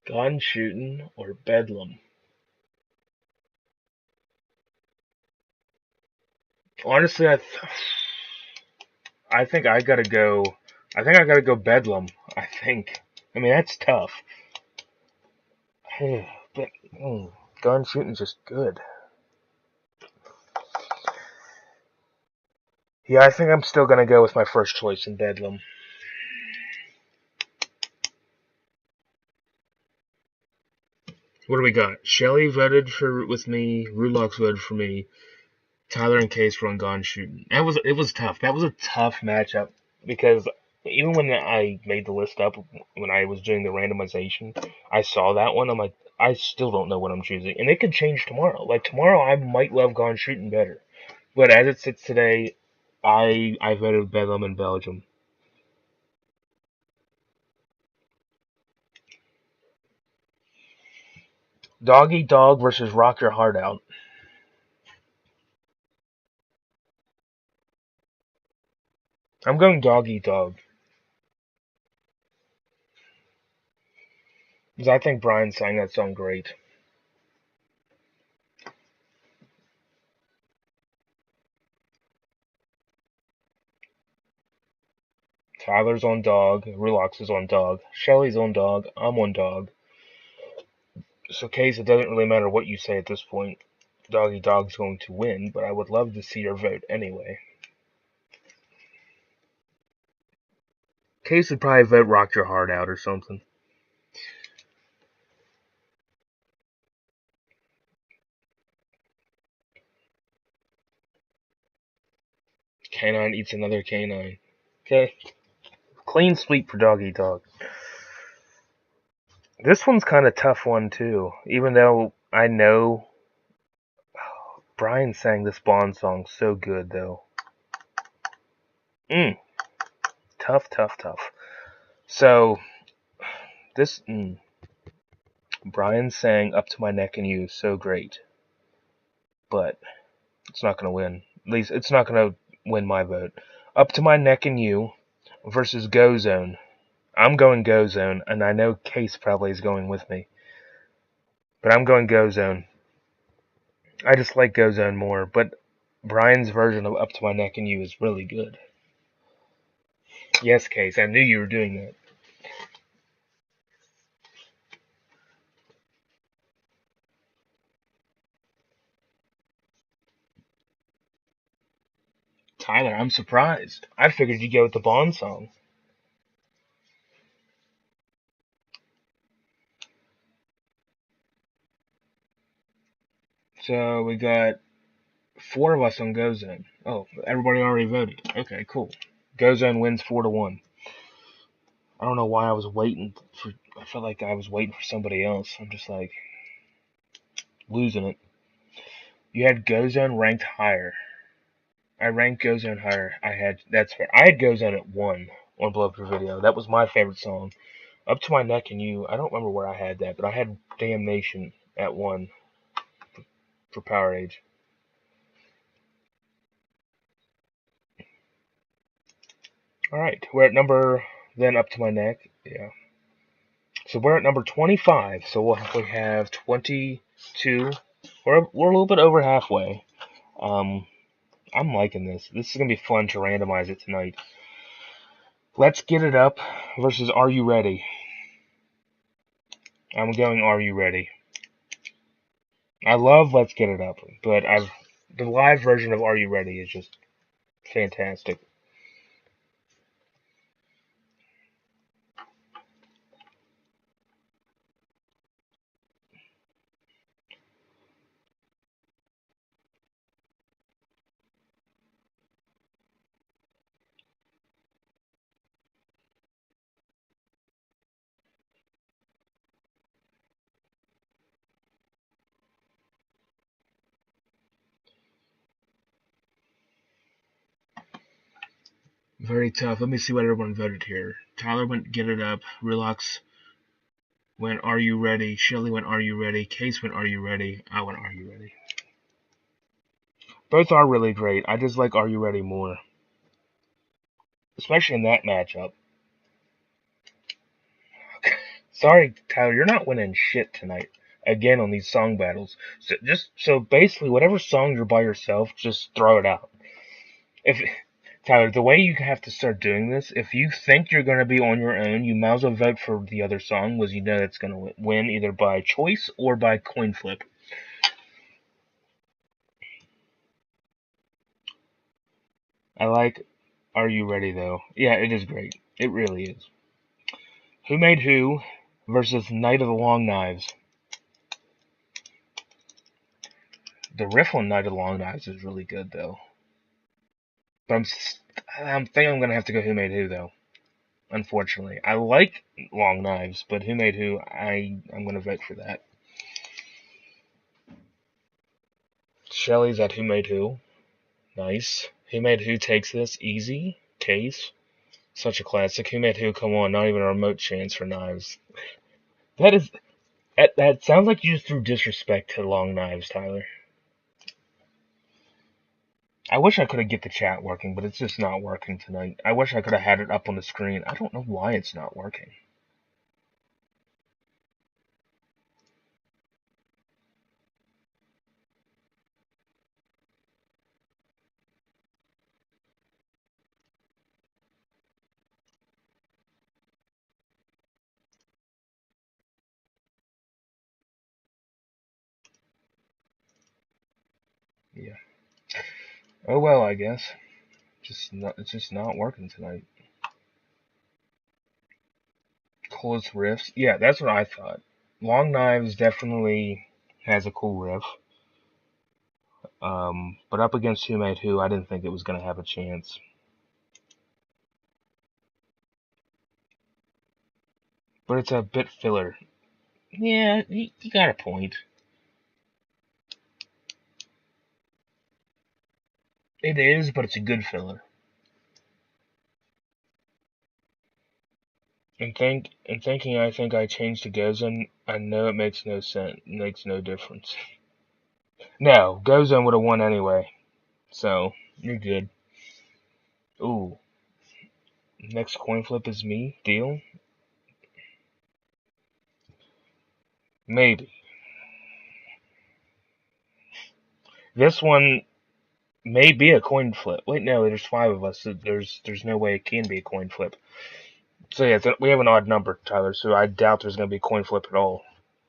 Gone Shootin' or Bedlam. Honestly, I think I gotta go. I think I gotta go Bedlam. I think. I mean, that's tough. But Gone Shootin's just good. Yeah, I think I'm still gonna go with my first choice in Bedlam. What do we got? Shelly voted with me. Rulox voted for me. Tyler and Case were on Gone Shooting. It was tough. That was a tough matchup because even when I made the list up when I was doing the randomization, I saw that one. I'm like, I still don't know what I'm choosing, and it could change tomorrow. Like tomorrow, I might love Gone Shooting better, but as it sits today, I voted Bedlam in Belgium. Dog Eat Dog versus Rock Your Heart Out. I'm going Dog Eat Dog because I think Brian sang that song great. Tyler's on Dog, Rulox is on Dog, Shelly's on Dog, I'm on Dog. So, Case, it doesn't really matter what you say at this point. Doggy Dog's going to win, but I would love to see your vote anyway. Case would probably vote Rock Your Heart Out or something. Canine eats another canine. Okay. Clean sweep for Doggy Dog. This one's kind of tough one, too. Even though I know Brian sang this Bond song so good, though. Tough, tough, tough. So, this. Brian sang Up to My Neck in You so great. But it's not going to win. At least it's not going to win my vote. Up to My Neck in You versus Go Zone. I'm going Go Zone, and I know Case probably is going with me. But I'm going Go Zone. I just like Go Zone more, but Brian's version of Up to My Neck in You is really good. Yes, Case, I knew you were doing that. Tyler, I'm surprised. I figured you'd go with the Bond song. So we got four of us on Go Zone. Oh, everybody already voted. Okay, cool. Go Zone wins 4-1. I don't know why I was waiting for. I felt like I was waiting for somebody else. I'm just like losing it. You had Go Zone ranked higher. I ranked Go Zone higher. That's fair. I had Go Zone at 1 on Blow Up Your Video. That was my favorite song. Up to My Neck and You. I don't remember where I had that, but I had Damnation at 1 for Powerade. All right, we're at number then Up to My Neck. Yeah. So we're at number 25. So we have 22. We're a little bit over halfway. Um, I'm liking this. This is gonna be fun to randomize it tonight. Let's Get It Up versus Are You Ready? I'm going Are You Ready? I love Let's Get It Up, but the live version of Are You Ready is just fantastic. Very tough. Let me see what everyone voted here. Tyler went Get It Up. Relax went Are You Ready? Shelly went Are You Ready? Case went Are You Ready? I went Are You Ready? Both are really great. I just like Are You Ready more. Especially in that matchup. Sorry, Tyler, you're not winning shit tonight. Again on these song battles. So basically whatever song you're by yourself, just throw it out. If Tyler, the way you have to start doing this, if you think you're going to be on your own, you might as well vote for the other song, was you know it's going to win either by choice or by coin flip. I like Are You Ready, though? Yeah, it is great. It really is. Who Made Who versus Night of the Long Knives. The riff on Night of Long Knives is really good though. But I'm thinking I'm gonna have to go Who Made Who though. Unfortunately, I like Long Knives, but Who Made Who? I'm gonna vote for that. Shelly's at Who Made Who. Nice. Who Made Who takes this easy. Case. Such a classic. Who Made Who? Come on, not even a remote chance for Knives. That is that sounds like you just threw disrespect to Long Knives, Tyler. I wish I could have get the chat working, but it's just not working tonight. I wish I could have had it up on the screen. I don't know why it's not working. Yeah. Oh well, I guess. It's just not working tonight. Coolest riffs? Yeah, that's what I thought. Long Knives definitely has a cool riff. But up against Who Made Who, I didn't think it was gonna have a chance. But it's a bit filler. Yeah, you got a point. It is, but it's a good filler. And thinking I think I changed to Gozan, I know it makes no sense, makes no difference. No, Gozan would have won anyway. So, you're good. Ooh, next coin flip is me? Deal? Maybe. This one may be a coin flip. Wait, no, there's 5 of us, so there's no way it can be a coin flip. So yeah, we have an odd number, Tyler, so I doubt there's going to be a coin flip at all.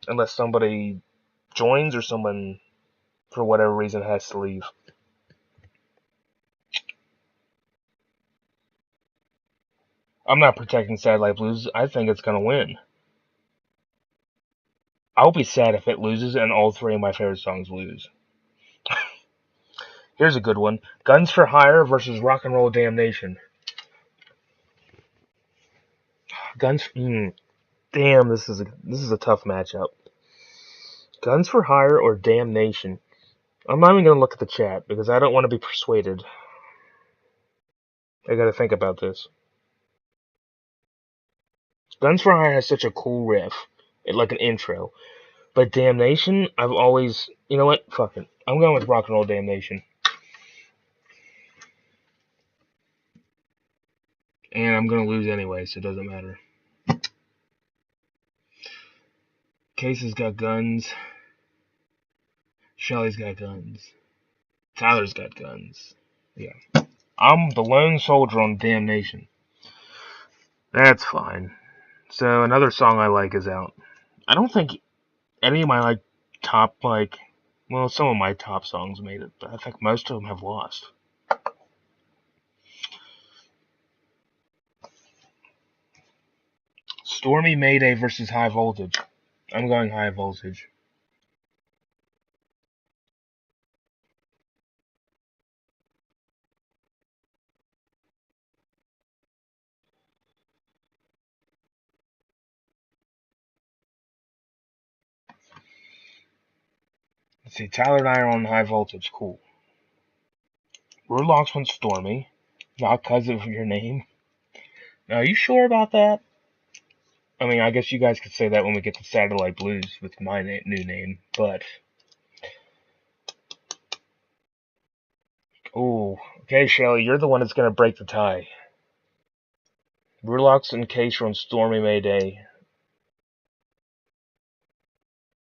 Unless somebody joins or someone, for whatever reason, has to leave. I'm not protecting Satellite Blues. I think it's going to win. I'll be sad if it loses and all 3 of my favorite songs lose. Here's a good one. Guns for Hire versus Rock and Roll Damnation. Guns. Damn, this is a tough matchup. Guns for Hire or Damnation. I'm not even gonna look at the chat because I don't want to be persuaded. I gotta think about this. Guns for Hire has such a cool riff, like an intro. But Damnation, I've always, you know what? Fuck it. I'm going with Rock and Roll Damnation. And I'm gonna lose anyway, so it doesn't matter. Case's got guns. Shelly's got guns. Tyler's got guns. Yeah. I'm the lone soldier on Damnation. That's fine. So another song I like is out. I don't think any of my top well, some of my top songs made it, but I think most of them have lost. Stormy Mayday versus High Voltage. I'm going High Voltage. Let's see, Tyler and I are on High Voltage. Cool. Rulocks went Stormy, not because of your name. Now, are you sure about that? I mean, I guess you guys could say that when we get to Satellite Blues with my new name, but... Ooh, okay, Shelly, you're the one that's going to break the tie. Rulocks and Case are on Stormy Mayday.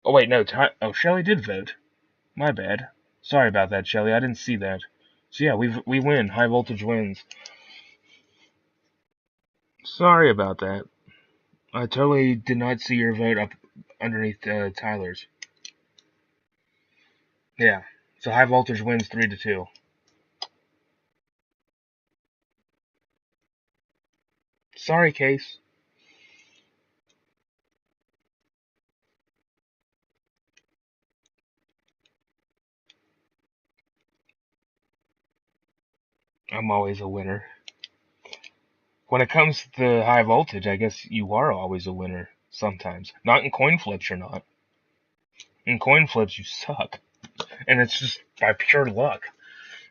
Oh, wait, no, Shelly did vote. My bad. Sorry about that, Shelly, I didn't see that. So yeah, we win. High Voltage wins. Sorry about that. I totally did not see your vote up underneath Tyler's. Yeah, so High Voltage wins 3-2. Sorry, Case. I'm always a winner. When it comes to the high voltage, I guess you are always a winner sometimes. Not in coin flips, you're not. In coin flips, you suck. And it's just by pure luck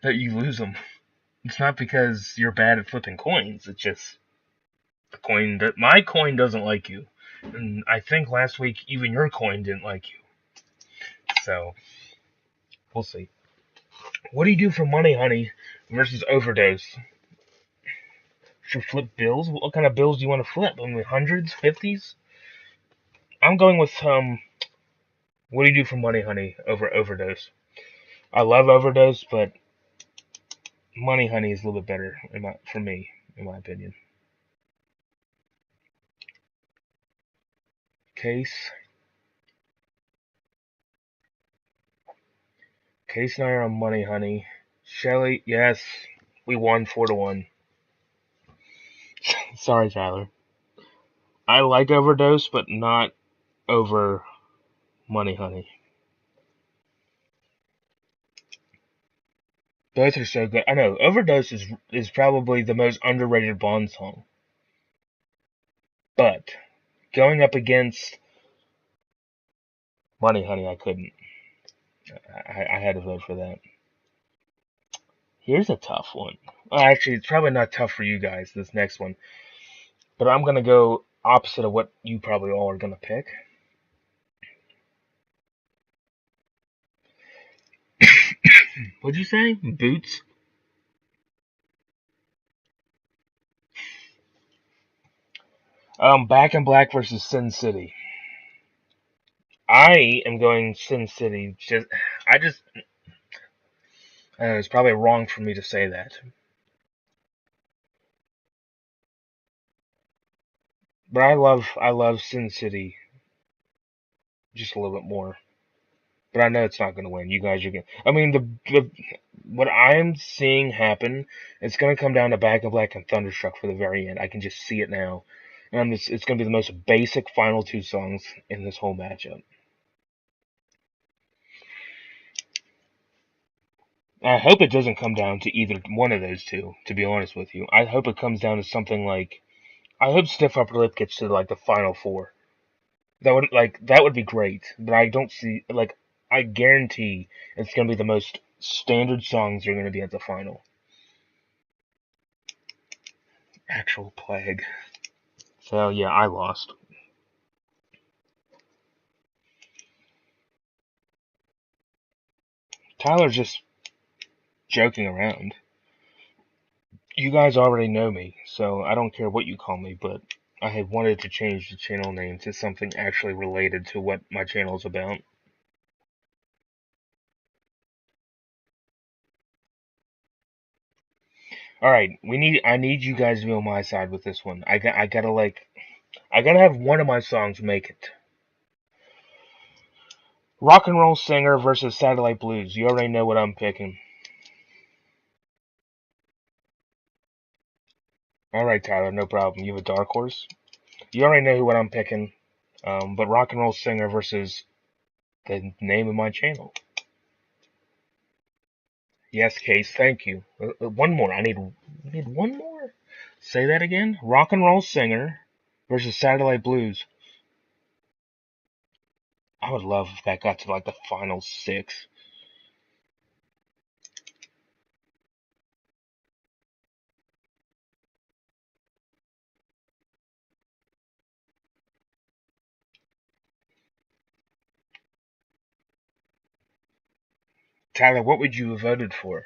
that you lose them. It's not because you're bad at flipping coins. It's just the coin that my coin doesn't like you. And I think last week even your coin didn't like you. So we'll see. What do you do for money, honey, versus overdose? Should flip bills? What kind of bills do you want to flip? I mean, hundreds, fifties? I'm going with what do you do for money, honey, over overdose? I love overdose, but money, honey is a little bit better for me, in my opinion. Case, Case and I are on money, honey. Shelly, yes, we won 4-1. Sorry, Tyler. I like overdose, but not over money, honey. Both are so good. I know overdose is probably the most underrated Bond song, but going up against money, honey, I couldn't. I had to vote for that. Here's a tough one. Well, actually, it's probably not tough for you guys, this next one. But I'm going to go opposite of what you probably all are going to pick. What'd you say? Boots? Back in Black versus Sin City. I am going Sin City. It's probably wrong for me to say that. But I love Sin City just a little bit more. But I know it's not going to win. You guys are going. I mean, what I'm seeing happen, it's going to come down to Back in Black and Thunderstruck for the very end. I can just see it now, and it's going to be the most basic final two songs in this whole matchup. I hope it doesn't come down to either one of those two. To be honest with you, I hope it comes down to something like I hope Stiff Upper Lip gets to like the final four. That would be great, but I don't see like I guarantee it's going to be the most standard songs are going to be at the final. Actual plague. So yeah, I lost. Tyler's just joking around. You guys already know me, so I don't care what you call me, but I had wanted to change the channel name to something actually related to what my channel is about. All right, I need you guys to be on my side with this one. I gotta have one of my songs make it. Rock and Roll Singer versus Satellite Blues. You already know what I'm picking. All right, Tyler, no problem. You have a dark horse. You already know what I'm picking. But Rock and Roll Singer versus the name of my channel. Yes, Case, thank you. One more. I need one more. Say that again. Rock and Roll Singer versus Satellite Blues. I would love if that got to like the final six. Tyler, what would you have voted for?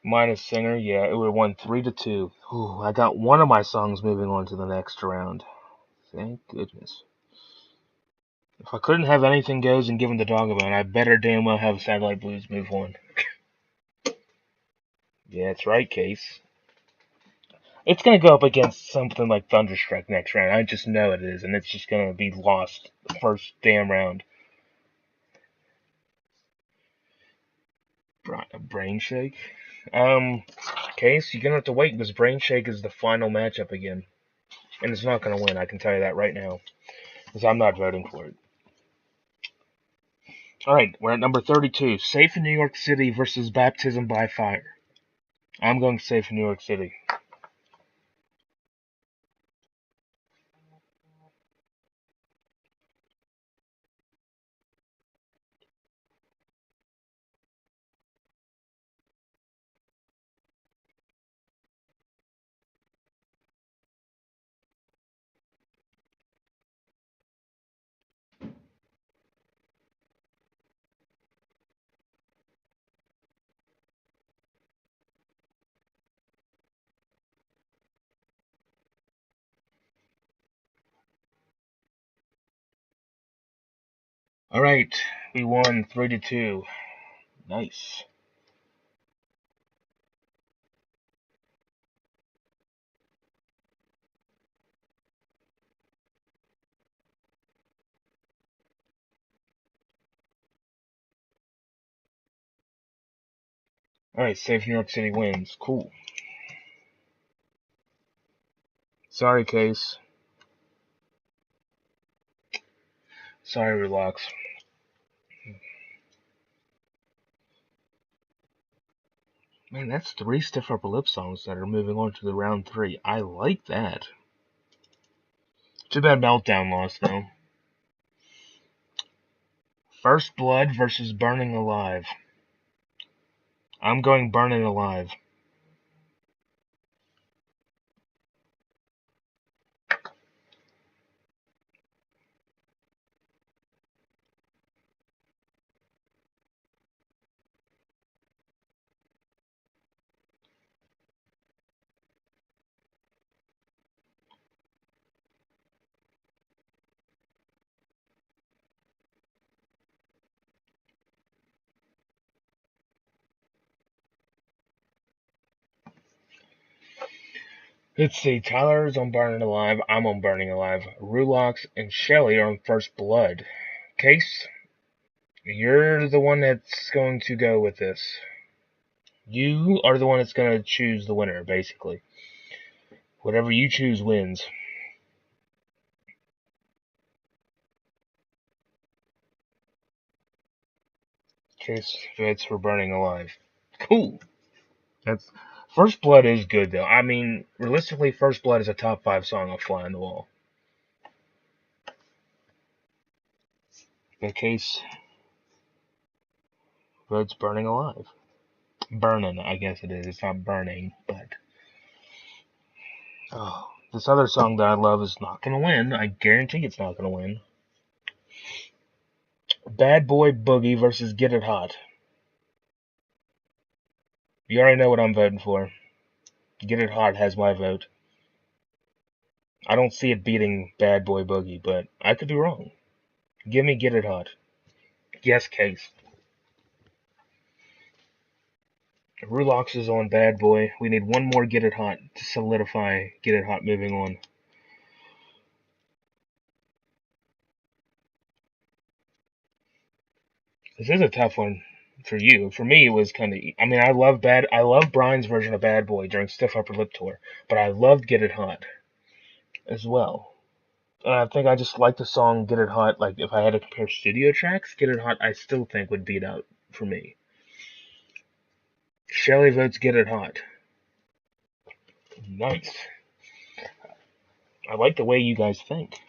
Minus Singer, yeah, it would have won 3-2. Ooh, I got one of my songs moving on to the next round. Thank goodness. If I couldn't have Anything Goes and Given the Dog a Bone, I better damn well have Satellite Blues move on. Yeah, that's right, Case. It's gonna go up against something like Thunderstruck next round. I just know it is, and it's just gonna be lost the first damn round. Brain Shake? Case, you're gonna have to wait because Brain Shake is the final matchup again. And it's not gonna win, I can tell you that right now. Because I'm not voting for it. Alright, we're at number 32. Safe in New York City versus Baptism by Fire. I'm going safe in New York City. All right, we won 3-2. Nice. All right, safe New York City wins. Cool. Sorry, Case. Sorry, Relax. Man, that's 3 Stiff Upper Lip songs that are moving on to the round 3. I like that. Too bad Meltdown lost, though. First Blood versus Burning Alive. I'm going Burning Alive. Let's see. Tyler's on Burning Alive. I'm on Burning Alive. Rulox and Shelly are on First Blood. Case, you're the one that's going to go with this. You are the one that's going to choose the winner, basically. Whatever you choose wins. Case votes for Burning Alive. Cool. That's First Blood is good though. I mean, realistically, First Blood is a top 5 song of Fly on the Wall. The Case votes Burning Alive. Burning, I guess it is. It's not burning, but oh, this other song that I love is not gonna win. I guarantee it's not gonna win. Bad Boy Boogie versus Get It Hot. You already know what I'm voting for. Get It Hot has my vote. I don't see it beating Bad Boy Boogie, but I could be wrong. Give me Get It Hot. Yes, Case. Rulox is on Bad Boy. We need one more Get It Hot to solidify Get It Hot moving on. This is a tough one for you. For me, it was kind of. I mean, I love Brian's version of Bad Boy during Stiff Upper Lip Tour, but I loved Get It Hot as well. I think I just like the song Get It Hot. Like, if I had to compare studio tracks, Get It Hot, I still think would beat out for me. Shelly votes Get It Hot. Nice. I like the way you guys think.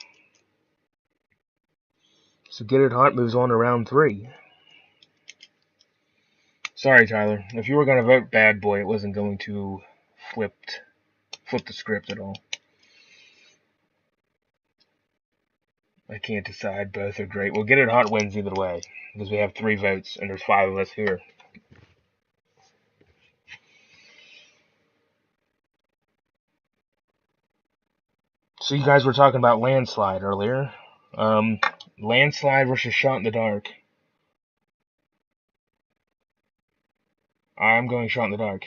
So Get It Hot moves on to round 3. Sorry, Tyler. If you were going to vote Bad Boy, it wasn't going to flip the script at all. I can't decide. Both are great. Well, Get It Hot wins either way because we have 3 votes and there's 5 of us here. So you guys were talking about Landslide earlier. Landslide versus Shot in the Dark. I'm going Shot in the Dark.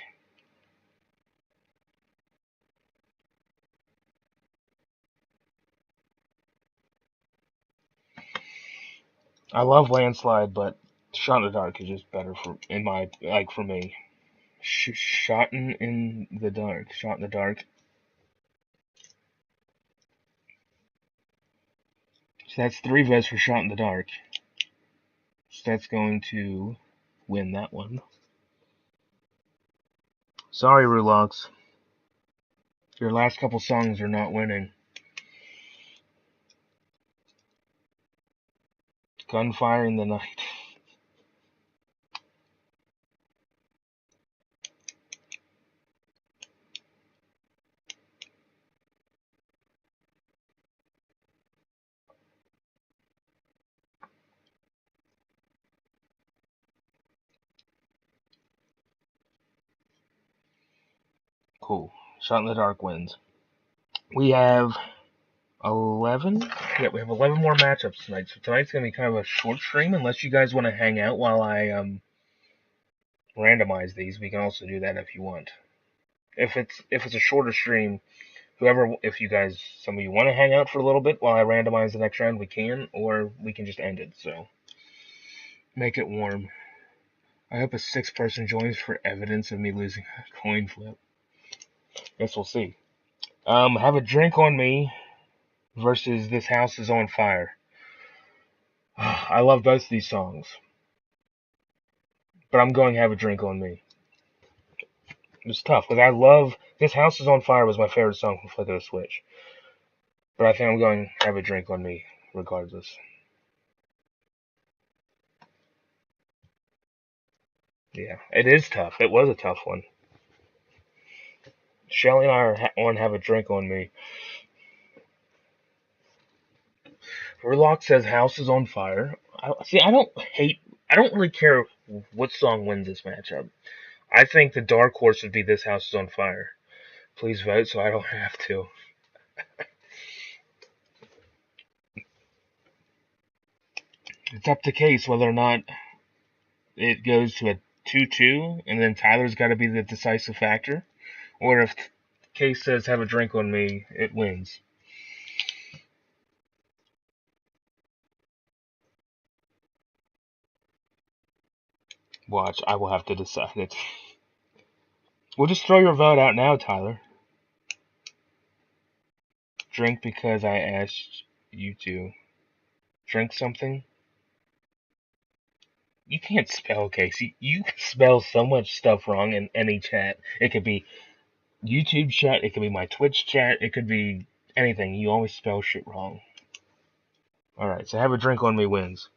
I love Landslide, but Shot in the Dark is just better for me. Shot in the Dark. Shot in the Dark. So that's 3 votes for Shot in the Dark. So that's going to win that one. Sorry, Rulox. Your last couple songs are not winning. Gunfire in the Night. Cool. Shot in the Dark wins. We have 11? Yeah, we have 11 more matchups tonight. So tonight's going to be kind of a short stream. Unless you guys want to hang out while I randomize these, we can also do that if you want. If it's a shorter stream, if you guys, some of you want to hang out for a little bit while I randomize the next round, we can, or we can just end it. So make it warm. I hope a sixth person joins for evidence of me losing a coin flip. Guess we'll see. Have a Drink on Me versus This House is on Fire. I love both of these songs, but I'm going Have a Drink on Me. It's tough because I love This House is on Fire was my favorite song from Flick of the Switch, but I think I'm going Have a Drink on Me regardless. Yeah, it is tough. It was a tough one. Shelly and I are on Have a Drink on Me. Verloc says House is on Fire. I don't really care what song wins this matchup. I think the dark horse would be This House is on Fire. Please vote so I don't have to. It's up to Case whether or not it goes to a 2-2, and then Tyler's got to be the decisive factor, or if Case says Have a Drink on Me, it wins. Watch, I will have to decide it. We'll just throw your vote out now, Tyler. Drink because I asked you to. Drink something? You can't spell, Casey. You spell so much stuff wrong in any chat. It could be YouTube chat, it could be my Twitch chat, it could be anything. You always spell shit wrong. Alright, so Have a Drink on Me wins.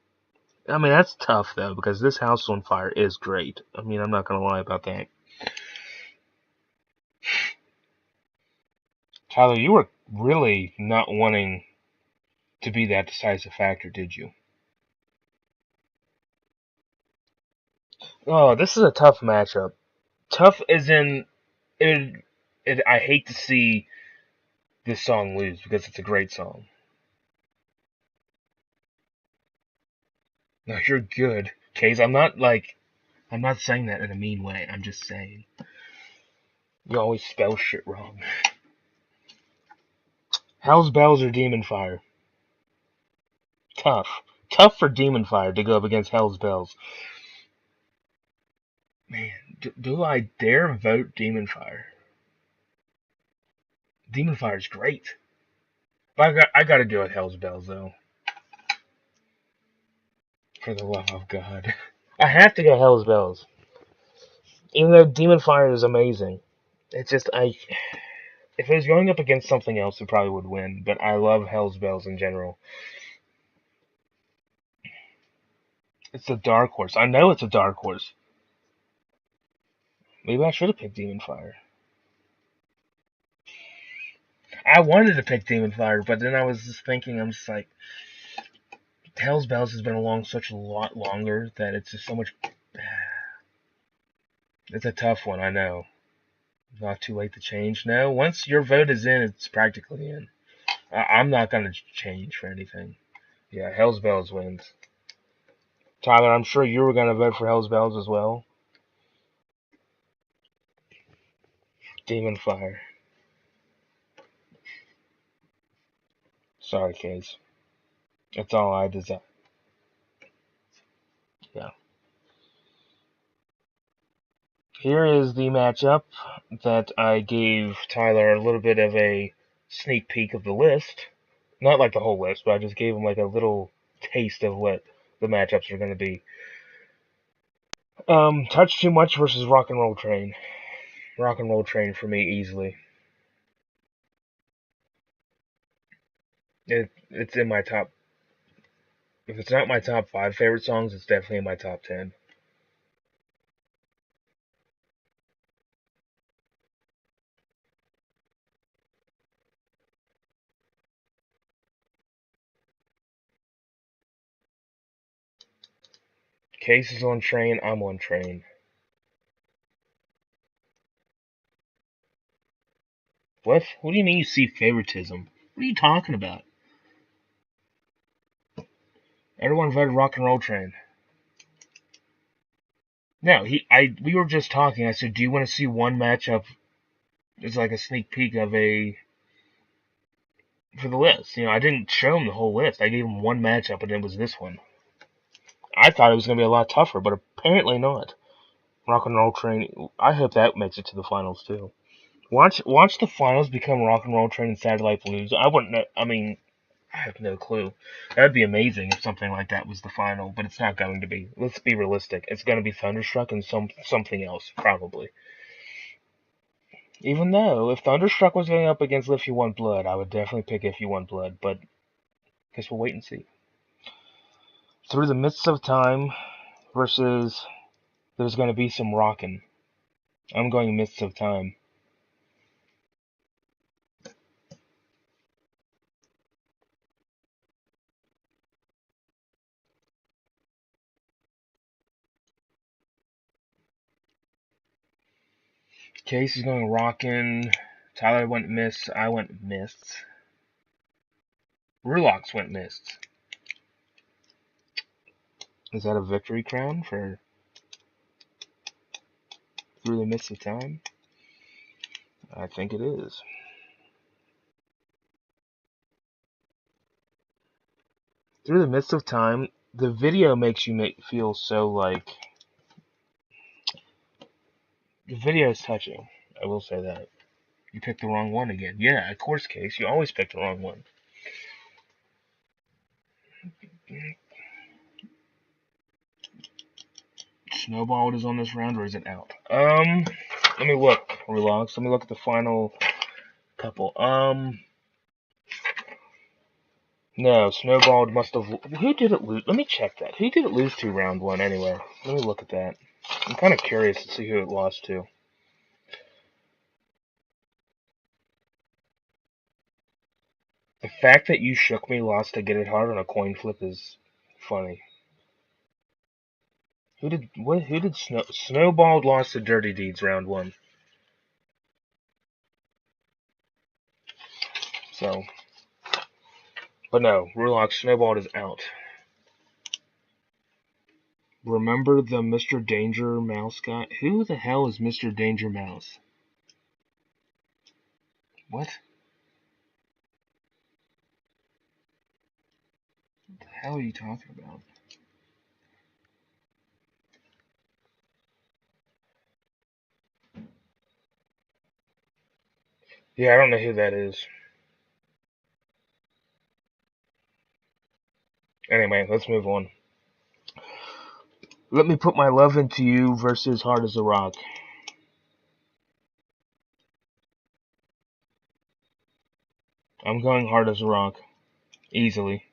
I mean, that's tough, though, because This House on Fire is great. I mean, I'm not gonna lie about that. Tyler, you were really not wanting to be that decisive factor, did you? Oh, this is a tough matchup. Tough as in, I hate to see this song lose because it's a great song. No, you're good, Case. I'm not saying that in a mean way. I'm just saying. You always spell shit wrong. Hell's Bells or Demon Fire? Tough. Tough for Demon Fire to go up against Hell's Bells. Man, do I dare vote Demon Fire? Demon Fire's great. But I gotta go with Hell's Bells, though. For the love of God. I have to go Hell's Bells. Even though Demon Fire is amazing. It's just, if it was going up against something else, it probably would win. But I love Hell's Bells in general. It's a dark horse. I know it's a dark horse. Maybe I should have picked Demon Fire. I wanted to pick Demon Fire, but then I was just thinking, I'm just like, Hell's Bells has been along such a lot longer that it's just so much. It's a tough one, I know. Not too late to change. No, once your vote is in, it's practically in. I'm not gonna change for anything. Yeah, Hell's Bells wins. Tyler, I'm sure you were gonna vote for Hell's Bells as well. Demon Fire. Sorry, Case. That's all I desire. Yeah. Here is the matchup that I gave Tyler a little bit of a sneak peek of the list. Not like the whole list, but I just gave him like a little taste of what the matchups are going to be. Touch Too Much versus Rock and Roll Train. Rock and Roll Train for me easily. It's in my top. If it's not my top 5 favorite songs, it's definitely in my top 10. Case is on Train. I'm on Train. What? What do you mean you see favoritism? What are you talking about? Everyone voted Rock and Roll Train. No, we were just talking. I said, do you want to see one matchup? It's like a sneak peek of a for the list. I didn't show him the whole list. I gave him one matchup, and it was this one. I thought it was going to be a lot tougher, but apparently not. Rock and Roll Train. I hope that makes it to the finals too. Watch the finals become Rock and Roll Train and Satellite Blues. I wouldn't know. I mean, I have no clue. That'd be amazing if something like that was the final, but it's not going to be. Let's be realistic. It's going to be Thunderstruck and something else probably. Even though if Thunderstruck was going up against If You Want Blood, I would definitely pick If You Want Blood, but guess we'll wait and see. Through the Mists of Time versus There's going to be some rockin'. I'm going Mists of Time. Case is going Rockin'. Tyler went Mists. I went Mists. Rulox went Mists. Is that a victory crown for Through the Mists of Time? I think it is. Through the Mists of Time, the video makes you feel so like the video is touching. I will say that. You picked the wrong one again. Yeah, of course, Case. You always pick the wrong one. Snowballed is on this round, or is it out? Let me look. Relax. Let me look at the final couple. No, Snowballed must have. Who did it lose? Let me check that. Who did it lose to round one anyway? Let me look at that. I'm kind of curious to see who it lost to. The fact that You Shook Me lost to Get It Hard on a coin flip is funny. Who did Snowballed lost to Dirty Deeds round one? So, but no, Rulox Snowballed is out. Remember the Mr. Danger Mouse guy? Who the hell is Mr. Danger Mouse? What? What the hell are you talking about? Yeah, I don't know who that is. Anyway, let's move on. Let Me Put My Love Into You versus Hard as a Rock. I'm going Hard as a Rock. Easily.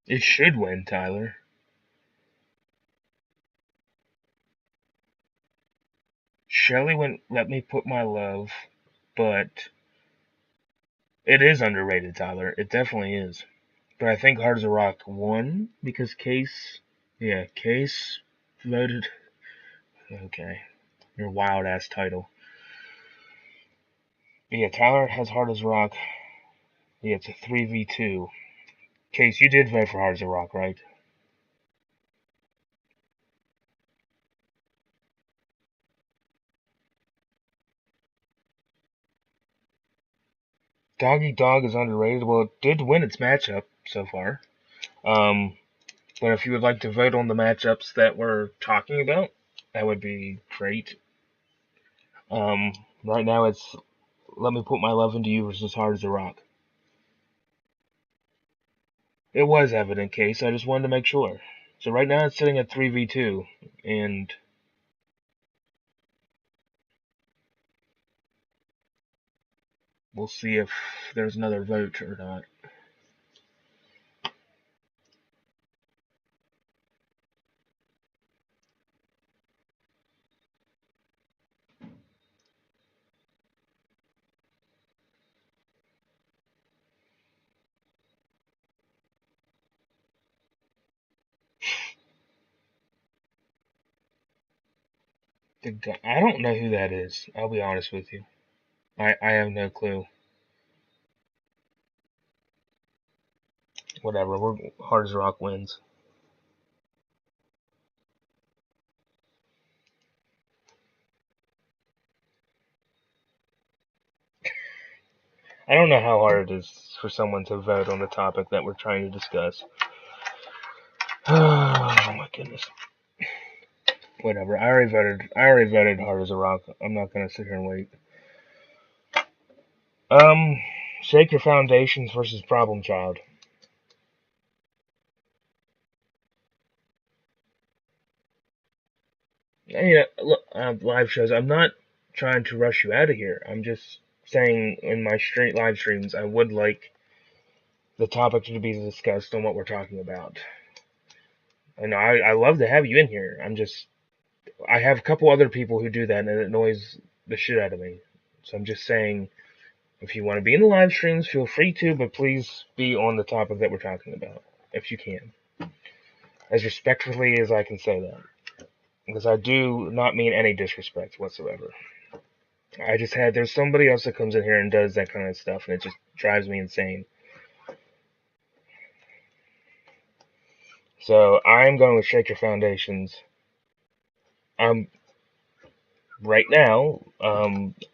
It should win, Tyler. Shelly went Let Me Put My Love, but it is underrated, Tyler. It definitely is. But I think Hard as a Rock won because Case voted. Okay. Your wild ass title. Yeah, Tyler has Hard as Rock. Yeah, it's a 3v2. Case, you did vote for Hard as a Rock, right? Dog Eat Dog is underrated. Well, it did win its matchup so far. Um, but if you would like to vote on the matchups that we're talking about, that would be great. Um, right now it's Let Me Put My Love Into You versus Hard as a Rock. It was evident case. I just wanted to make sure. So right now it's sitting at 3v2, and we'll see if there's another vote or not. I don't know who that is. I'll be honest with you. I have no clue. Whatever. Hard as Rock wins. I don't know how hard it is for someone to vote on the topic that we're trying to discuss. Oh my goodness. Whatever. I already voted. Hard as a rock. I'm not gonna sit here and wait. Um, Shake Your Foundations versus Problem Child. Yeah, look, live shows. I'm not trying to rush you out of here. I'm just saying in my straight live streams, I would like the topic to be discussed on what we're talking about. And I love to have you in here. I have a couple other people who do that, and it annoys the shit out of me. So I'm just saying, if you want to be in the live streams, feel free to, but please be on the topic that we're talking about, if you can. As respectfully as I can say that. Because I do not mean any disrespect whatsoever. There's somebody else that comes in here and does that kind of stuff, and it just drives me insane. So I'm going with Shake Your Foundations. Um, right now,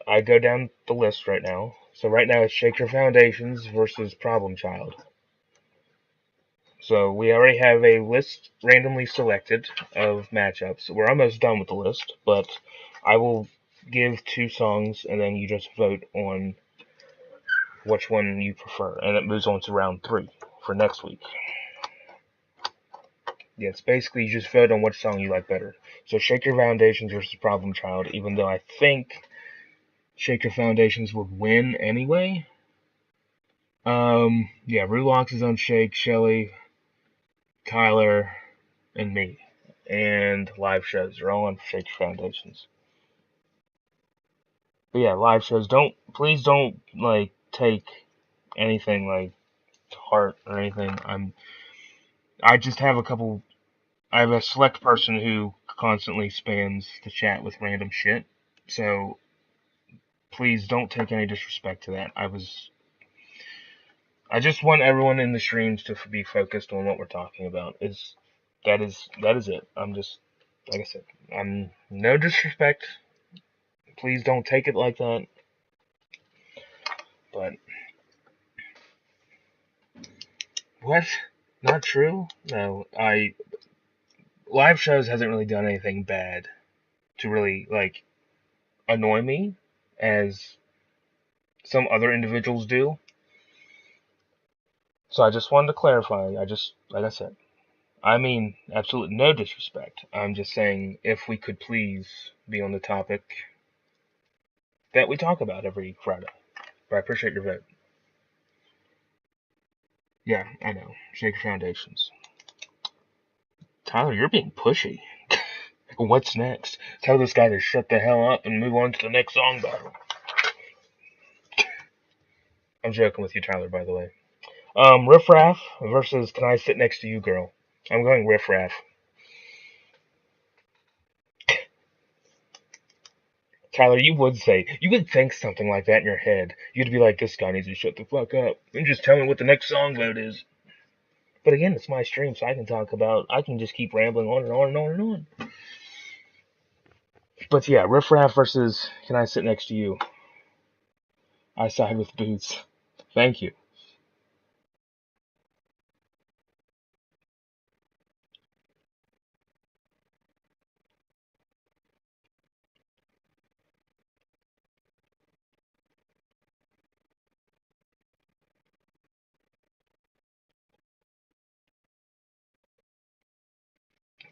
I go down the list right now. So right now it's Shake Your Foundations versus Problem Child. So we already have a list randomly selected of matchups. We're almost done with the list, but I will give two songs and then you just vote on which one you prefer, and it moves on to round three for next week. Yeah, it's basically you just vote on which song you like better. So Shake Your Foundations versus Problem Child, even though I think Shake Your Foundations would win anyway. Yeah, Rulox is on Shake, Shelly, Tyler, and me. And live shows are all on Shake Your Foundations. But yeah, live shows please don't like take anything like to heart or anything. I just have I have a select person who constantly spams the chat with random shit. So please don't take any disrespect to that. I just want everyone in the streams to be focused on what we're talking about. That is it. I'm just like I said. I'm no disrespect. Please don't take it like that. But what? Not true? No. I Live shows hasn't really done anything bad to really like annoy me as some other individuals do. So I just wanted to clarify. Like I said, I mean absolutely no disrespect. I'm just saying if we could please be on the topic that we talk about every Friday. But I appreciate your vote. Yeah, I know. Shake Foundations. Tyler, you're being pushy. What's next? Tell this guy to shut the hell up and move on to the next song battle. I'm joking with you, Tyler, by the way. Riff Raff versus Can I Sit Next to You, Girl? I'm going Riff Raff. Tyler, you would think something like that in your head. You'd be like, this guy needs to shut the fuck up and just tell me what the next song vote is. But again, it's my stream, so I can just keep rambling on and on and on and on. But yeah, Riff Raff versus Can I Sit Next to You? I side with Boots. Thank you.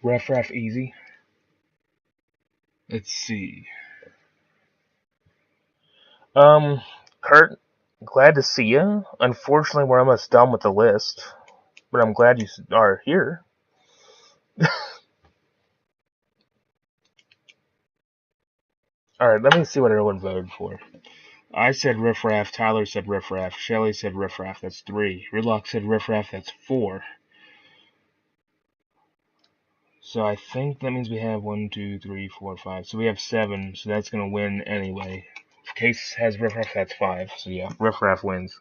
Ref easy. Let's see. Um, Kurt, glad to see you. Unfortunately, we're almost done with the list, but I'm glad you are here. Alright, let me see what everyone voted for. I said riffraff, Tyler said riffraff, Shelly said riffraff, that's 3. Ridlock said riffraff, that's 4. So I think that means we have 1, 2, 3, 4, 5. So we have 7, so that's gonna win anyway. If Case has riffraff, that's 5. So yeah, riffraff wins.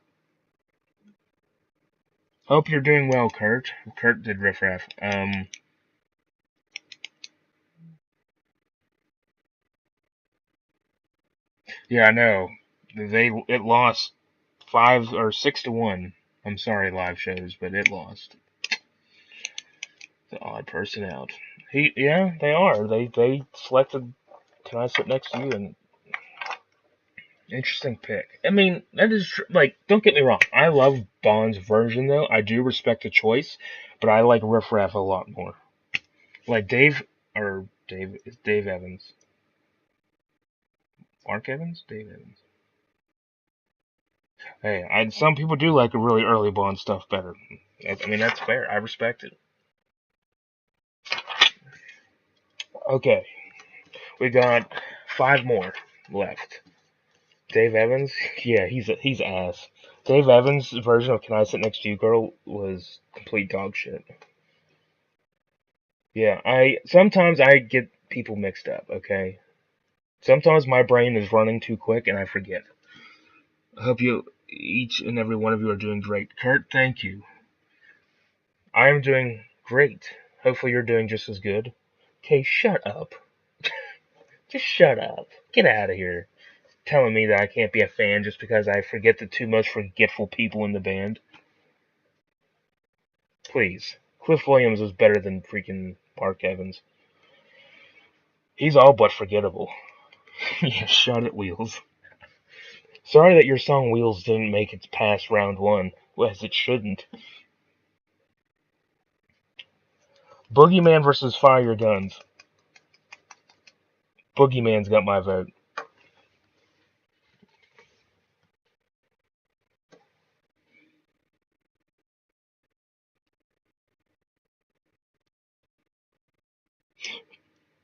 Hope you're doing well, Kurt. Kurt did riffraff. Yeah, I know. It lost 5 or 6-1. I'm sorry, live shows, but it lost. The odd person out. Yeah, they are. They selected. Can I sit next to you? And interesting pick. I mean, that is like. Don't get me wrong. I love Bond's version though. I do respect the choice, but I like Riff Raff a lot more. Like Dave Evans. Mark Evans? Dave Evans. Hey, some people do like the really early Bond stuff better. I mean, that's fair. I respect it. Okay, we got 5 more left. Dave Evans, yeah, he's ass. Dave Evans' version of "Can I Sit Next to You, Girl" was complete dog shit. Yeah, I sometimes I get people mixed up. Okay, sometimes my brain is running too quick and I forget. I hope you each and every one of you are doing great. Kurt, thank you. I am doing great. Hopefully you're doing just as good. Okay, shut up. Just shut up. Get out of here. Telling me that I can't be a fan just because I forget the 2 most forgetful people in the band. Please. Cliff Williams was better than freaking Mark Evans. He's all but forgettable. Yeah, shut it, Wheels. Sorry that your song Wheels didn't make it past round 1, as it shouldn't. Boogeyman versus Fire Your Guns. Boogeyman's got my vote.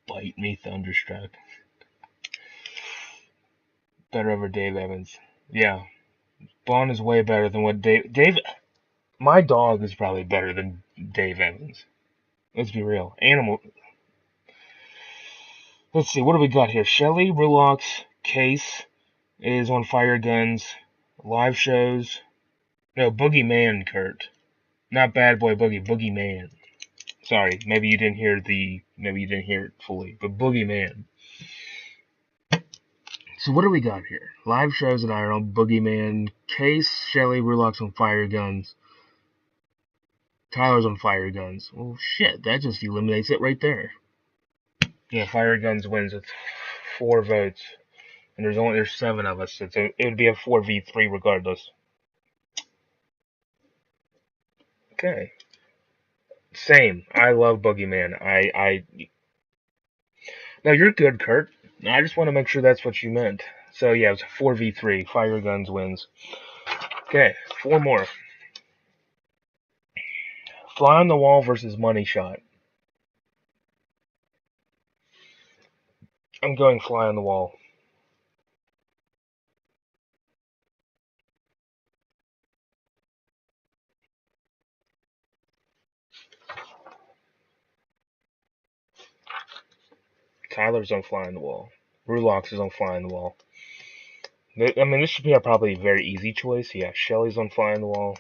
Bite me, Thunderstruck. Better over Dave Evans. Yeah, Bond is way better than what Dave. My dog is probably better than Dave Evans. Let's be real. Animal. Let's see, what do we got here? Shelly, Rulox, Case is on Fire Guns, live shows. No, Boogeyman, Kurt. Not Bad Boy Boogie, Boogeyman. Sorry, maybe you didn't hear it fully, but Boogeyman. So what do we got here? Live shows and Iron Boogeyman, Case, Shelly, Rulox on Fire Guns, Tyler's on Fire Guns. Well, shit, that just eliminates it right there. Yeah, Fire Guns wins with 4 votes, and there's 7 of us, so it would be a 4v3 regardless. Okay. Same. I love Boogeyman. No, you're good, Kurt. I just want to make sure that's what you meant. So yeah, it's 4v3. Fire Guns wins. Okay, 4 more. Fly on the Wall versus Money Shot. I'm going Fly on the Wall. Tyler's on Fly on the Wall. Rulox is on Fly on the Wall. I mean, this should be probably a very easy choice. Yeah, Shelly's on Fly on the Wall.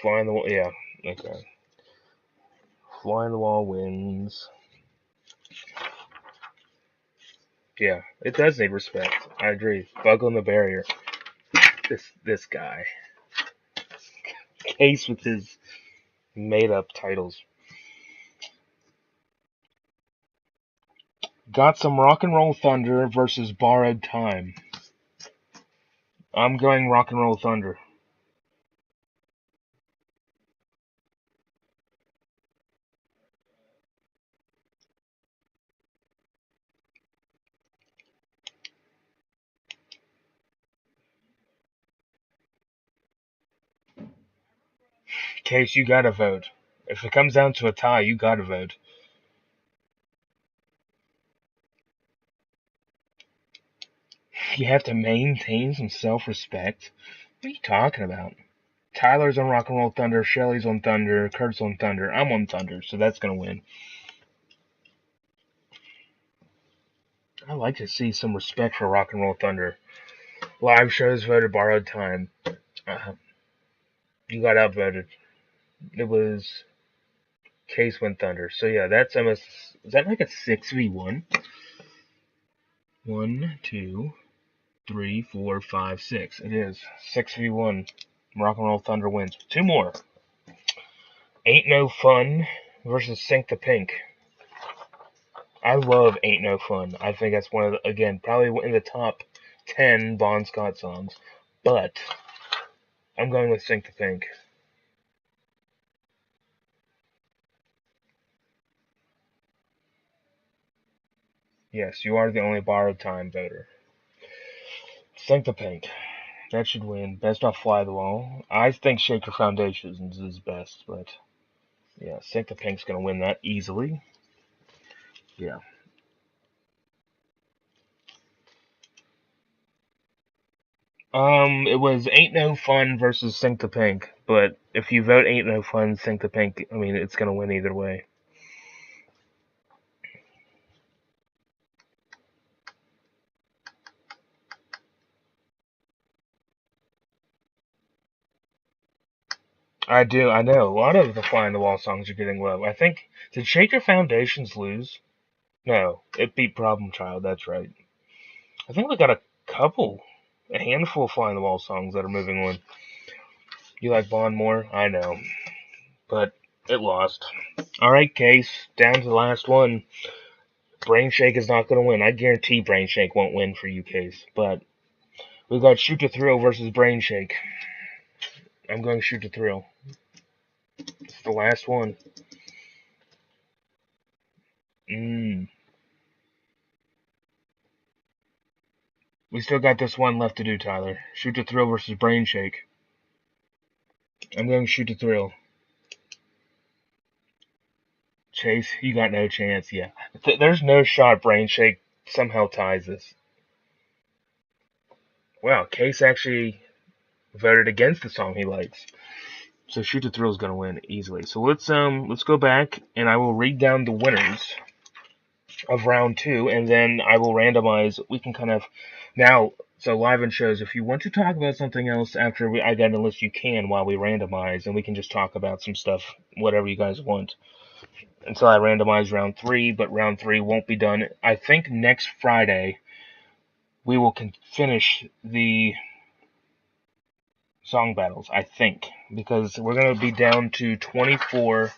Fly on the Wall. Yeah, okay. Fly on the Wall wins. Yeah, it does need respect. I agree. Bug on the Barrier. This guy. Case with his made up titles. Got some Rock and Roll Thunder versus Borrowed Time. I'm going Rock and Roll Thunder. Case, you gotta vote. If it comes down to a tie, you gotta vote. You have to maintain some self-respect. What are you talking about? Tyler's on Rock and Roll Thunder, Shelly's on Thunder, Kurt's on Thunder. I'm on Thunder, so that's gonna win. I like to see some respect for Rock and Roll Thunder. Live shows voted borrowed time. You got outvoted. It was Case went Thunder. So yeah, that's almost. Is that like a 6v1? 1, 2, 3, 4, 5, 6. It is 6v1. Rock and Roll Thunder wins. Two more. Ain't No Fun versus Sink the Pink. I love Ain't No Fun. I think that's one of the, again, probably in the top 10 Bon Scott songs. But I'm going with Sink the Pink. Yes, you are the only borrowed time voter. Sink the Pink. That should win. Best off Fly the Wall. I think Shake Your Foundations is best, but yeah, Sink the Pink's gonna win that easily. Yeah. It was Ain't No Fun versus Sink the Pink, but if you vote Ain't No Fun, Sink the Pink, I mean, it's gonna win either way. I do, I know. A lot of the Fly on the Wall songs are getting love. I think, did Shake Your Foundations lose? No, it beat Problem Child, that's right. I think we got a handful of Fly on the Wall songs that are moving on. You like Bond more? I know. But it lost. Alright, Case, down to the last one. Brain Shake is not going to win. I guarantee Brain Shake won't win for you, Case. But we got Shoot to Thrill versus Brain Shake. I'm going Shoot to Thrill. It's the last one. We still got this one left to do, Tyler. Shoot to Thrill versus Brain Shake. I'm going Shoot to Thrill. Chase, you got no chance. Yeah. There's no shot Brain Shake somehow ties this. Wow, Case actually voted against the song he likes. So Shoot to Thrill is gonna win easily. So let's go back and I will read down the winners of round 2 and then I will randomize. We can kind of now so live and shows. If you want to talk about something else after I got a list, you can while we randomize, and we can just talk about some stuff, whatever you guys want. Until I randomize round 3, but round 3 won't be done. I think next Friday we will finish the song battles, I think, because we're going to be down to 24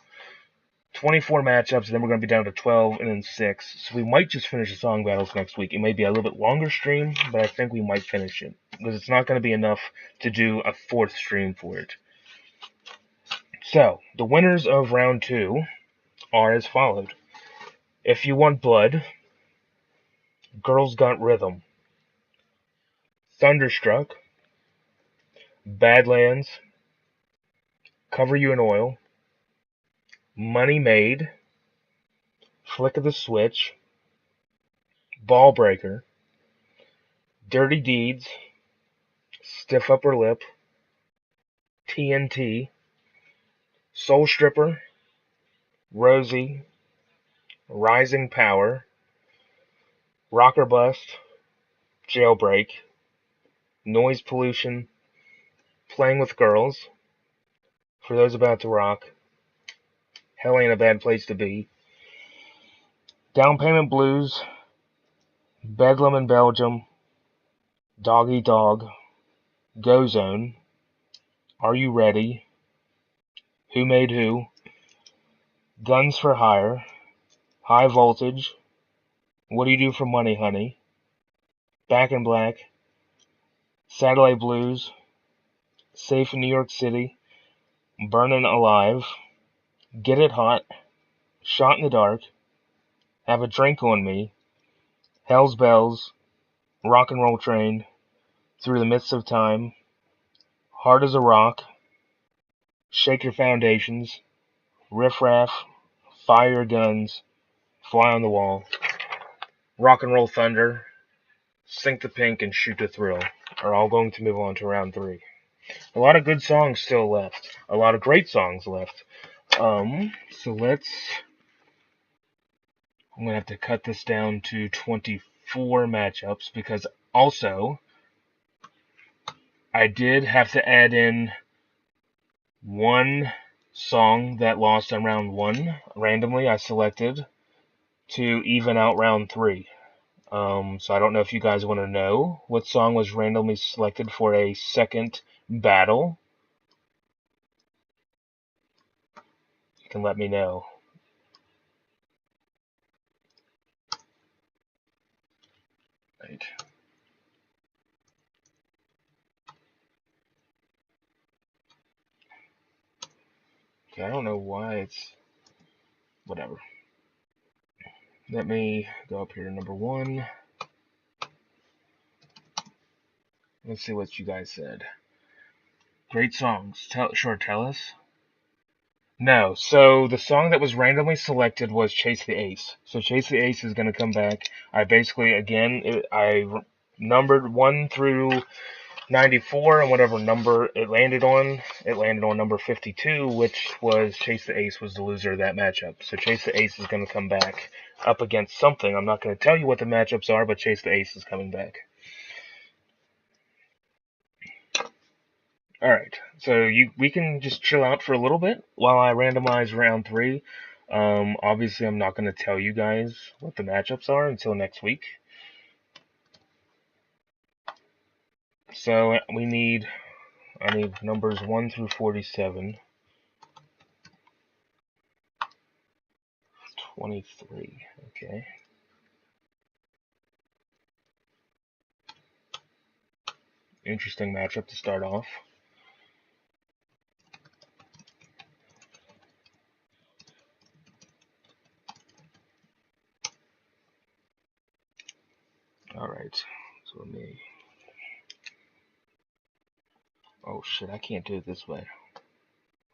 matchups, and then we're going to be down to 12 and then 6. So we might just finish the song battles next week. It may be a little bit longer stream, but I think we might finish it because it's not going to be enough to do a 4th stream for it. So, the winners of round 2 are as followed. If You Want Blood, Girls Got Rhythm, Thunderstruck, Badlands, Cover You in Oil, Money Made, Flick of the Switch, Ball Breaker, Dirty Deeds, Stiff Upper Lip, TNT, Soul Stripper, Rosie, Rising Power, Rocker Bust, Jailbreak, Noise Pollution, Playing with Girls, For Those About to Rock, Hell Ain't a Bad Place to Be, Down Payment Blues, Bedlam in Belgium, Dog Eat Dog, Go Zone, Are You Ready, Who Made Who, Guns for Hire, High Voltage, What Do You Do for Money, Honey, Back in Black, Satellite Blues, Safe in New York City, Burnin' Alive, Get It Hot, Shot in the Dark, Have a Drink on Me, Hell's Bells, Rock and Roll Train, Through the Midst of Time, Hard as a Rock, Shake Your Foundations, Riff Raff, Fire Your Guns, Fly on the Wall, Rock and Roll Thunder, Sink the Pink, and Shoot to Thrill are all going to move on to round 3. A lot of good songs still left. A lot of great songs left. So I'm gonna have to cut this down to 24 matchups because also I did have to add in one song that lost on round 1 randomly. I selected to even out round 3. So I don't know if you guys want to know what song was randomly selected for a second battle. You can let me know. Right. Okay, I don't know why it's whatever. Let me go up here to number 1. Let's see what you guys said. Great songs. Tell us. No, so the song that was randomly selected was Chase the Ace. So Chase the Ace is going to come back. I basically, again, I numbered 1 through 94, and whatever number it landed on number 52, which was Chase the Ace was the loser of that matchup. So Chase the Ace is going to come back up against something. I'm not going to tell you what the matchups are, but Chase the Ace is coming back. Alright, so we can just chill out for a little bit while I randomize round 3. Obviously I'm not going to tell you guys what the matchups are until next week. So I need numbers 1 through 47. 23, okay. Interesting matchup to start off. Alright, so let me... Oh shit, I can't do it this way.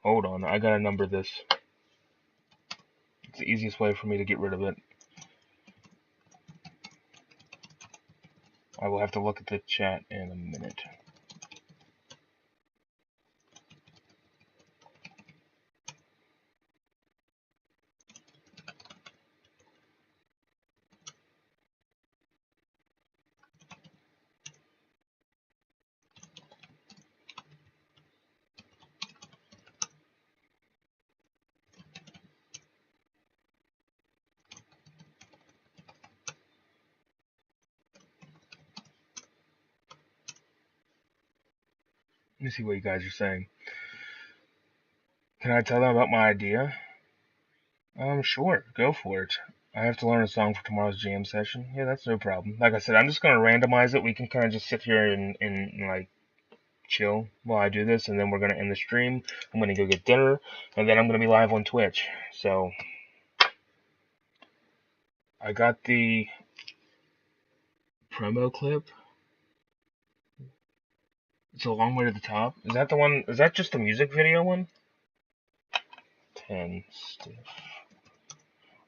Hold on, I gotta number this. It's the easiest way for me to get rid of it. I will have to look at the chat in a minute. Let me see what you guys are saying. Can I tell them about my idea? Sure, go for it. I have to learn a song for tomorrow's jam session. Yeah, that's no problem. Like I said, I'm just gonna randomize it. We can kind of just sit here and like chill while I do this, and then we're gonna end the stream. I'm gonna go get dinner, and then I'm gonna be live on Twitch. So I got the promo clip. It's a long way to the top. Is that the one? Is that just the music video one? 10, stiff,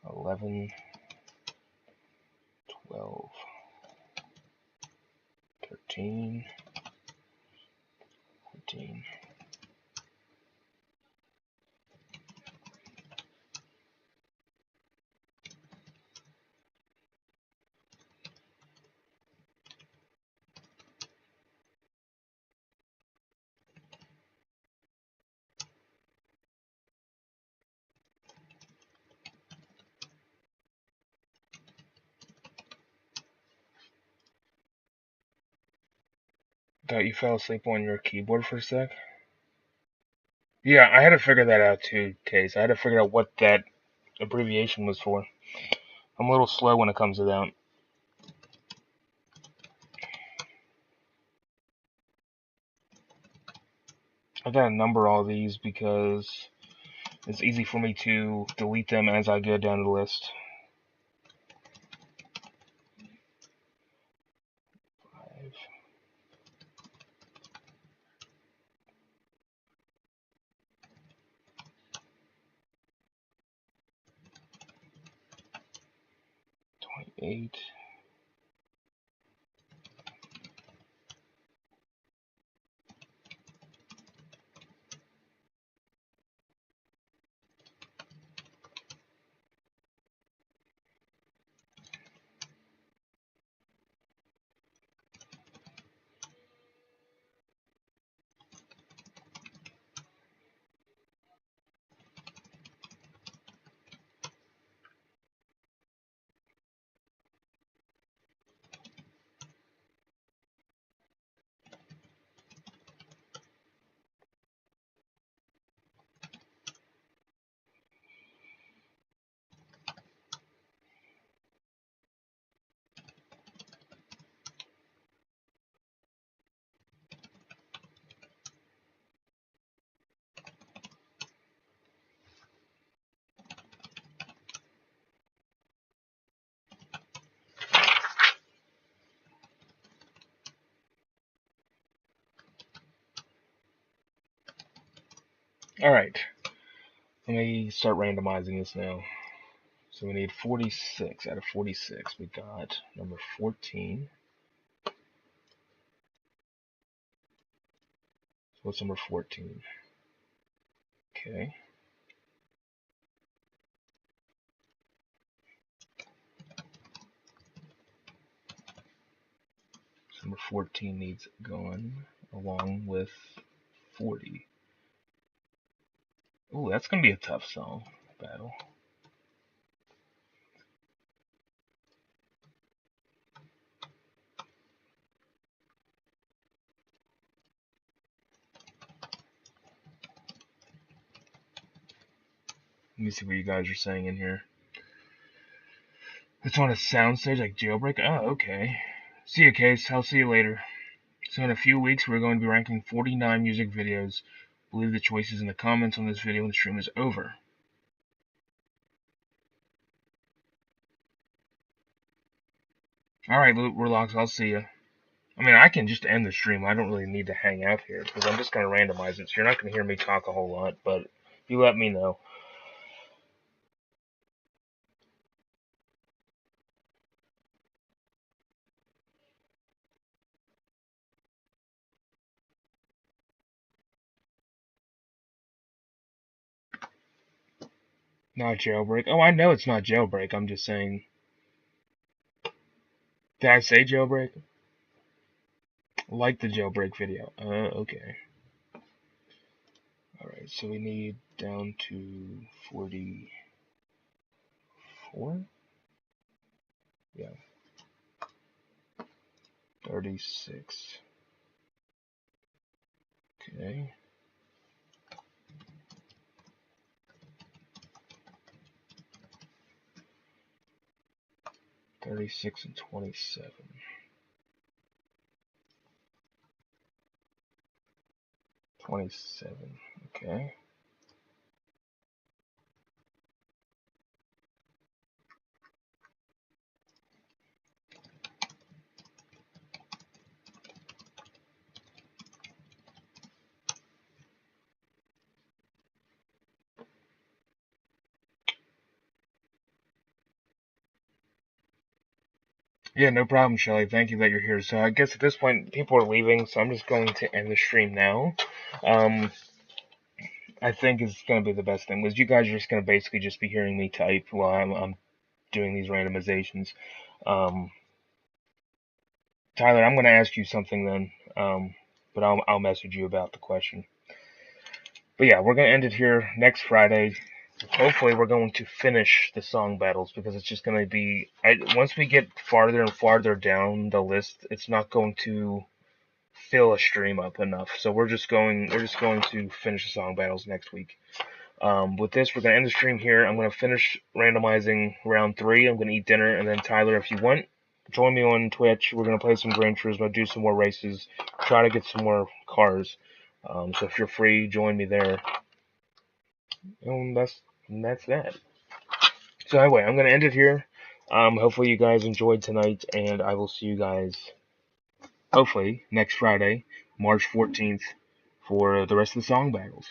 11, 12, 13, 14. Thought you fell asleep on your keyboard for a sec? Yeah, I had to figure that out too, Case. I had to figure out what that abbreviation was for. I'm a little slow when it comes to that. I gotta number all these because it's easy for me to delete them as I go down the list. 5. 8. Alright, let me start randomizing this now. So we need 46 out of 46. We got number 14. So what's number 14? Okay. So number 14 needs gone along with 40. Ooh, that's gonna be a tough song battle. Let me see what you guys are saying in here. It's on a soundstage like Jailbreak? Oh, okay. See you, Case. I'll see you later. So in a few weeks, we're going to be ranking 49 music videos. Leave the choices in the comments on this video when the stream is over. Alright, Relax, I'll see you. I mean, I can just end the stream. I don't really need to hang out here, because I'm just going to randomize it, so you're not going to hear me talk a whole lot, but you let me know. Not Jailbreak. Oh, I know it's not Jailbreak. I'm just saying. Did I say Jailbreak? Like the Jailbreak video. Okay. Alright, so we need down to 44? Yeah. 36. Okay. 36 and 27. 27. Okay. Yeah, no problem, Shelly. Thank you that you're here. So I guess at this point, people are leaving, so I'm just going to end the stream now. I think it's going to be the best thing, because you guys are just going to basically just be hearing me type while I'm doing these randomizations. Tyler, I'm going to ask you something then, but I'll message you about the question. But yeah, we're going to end it here next Friday. Hopefully we're going to finish the song battles, because it's just going to be, once we get farther and farther down the list, it's not going to fill a stream up enough. So we're just going to finish the song battles next week. With this, we're going to end the stream here. I'm going to finish randomizing round 3. I'm going to eat dinner, and then Tyler, if you want, join me on Twitch. We're going to play some Gran Turismo, do some more races, try to get some more cars. So if you're free, join me there. And that's that. So anyway, I'm going to end it here. Hopefully you guys enjoyed tonight, and I will see you guys, hopefully, next Friday, March 14th, for the rest of the song battles.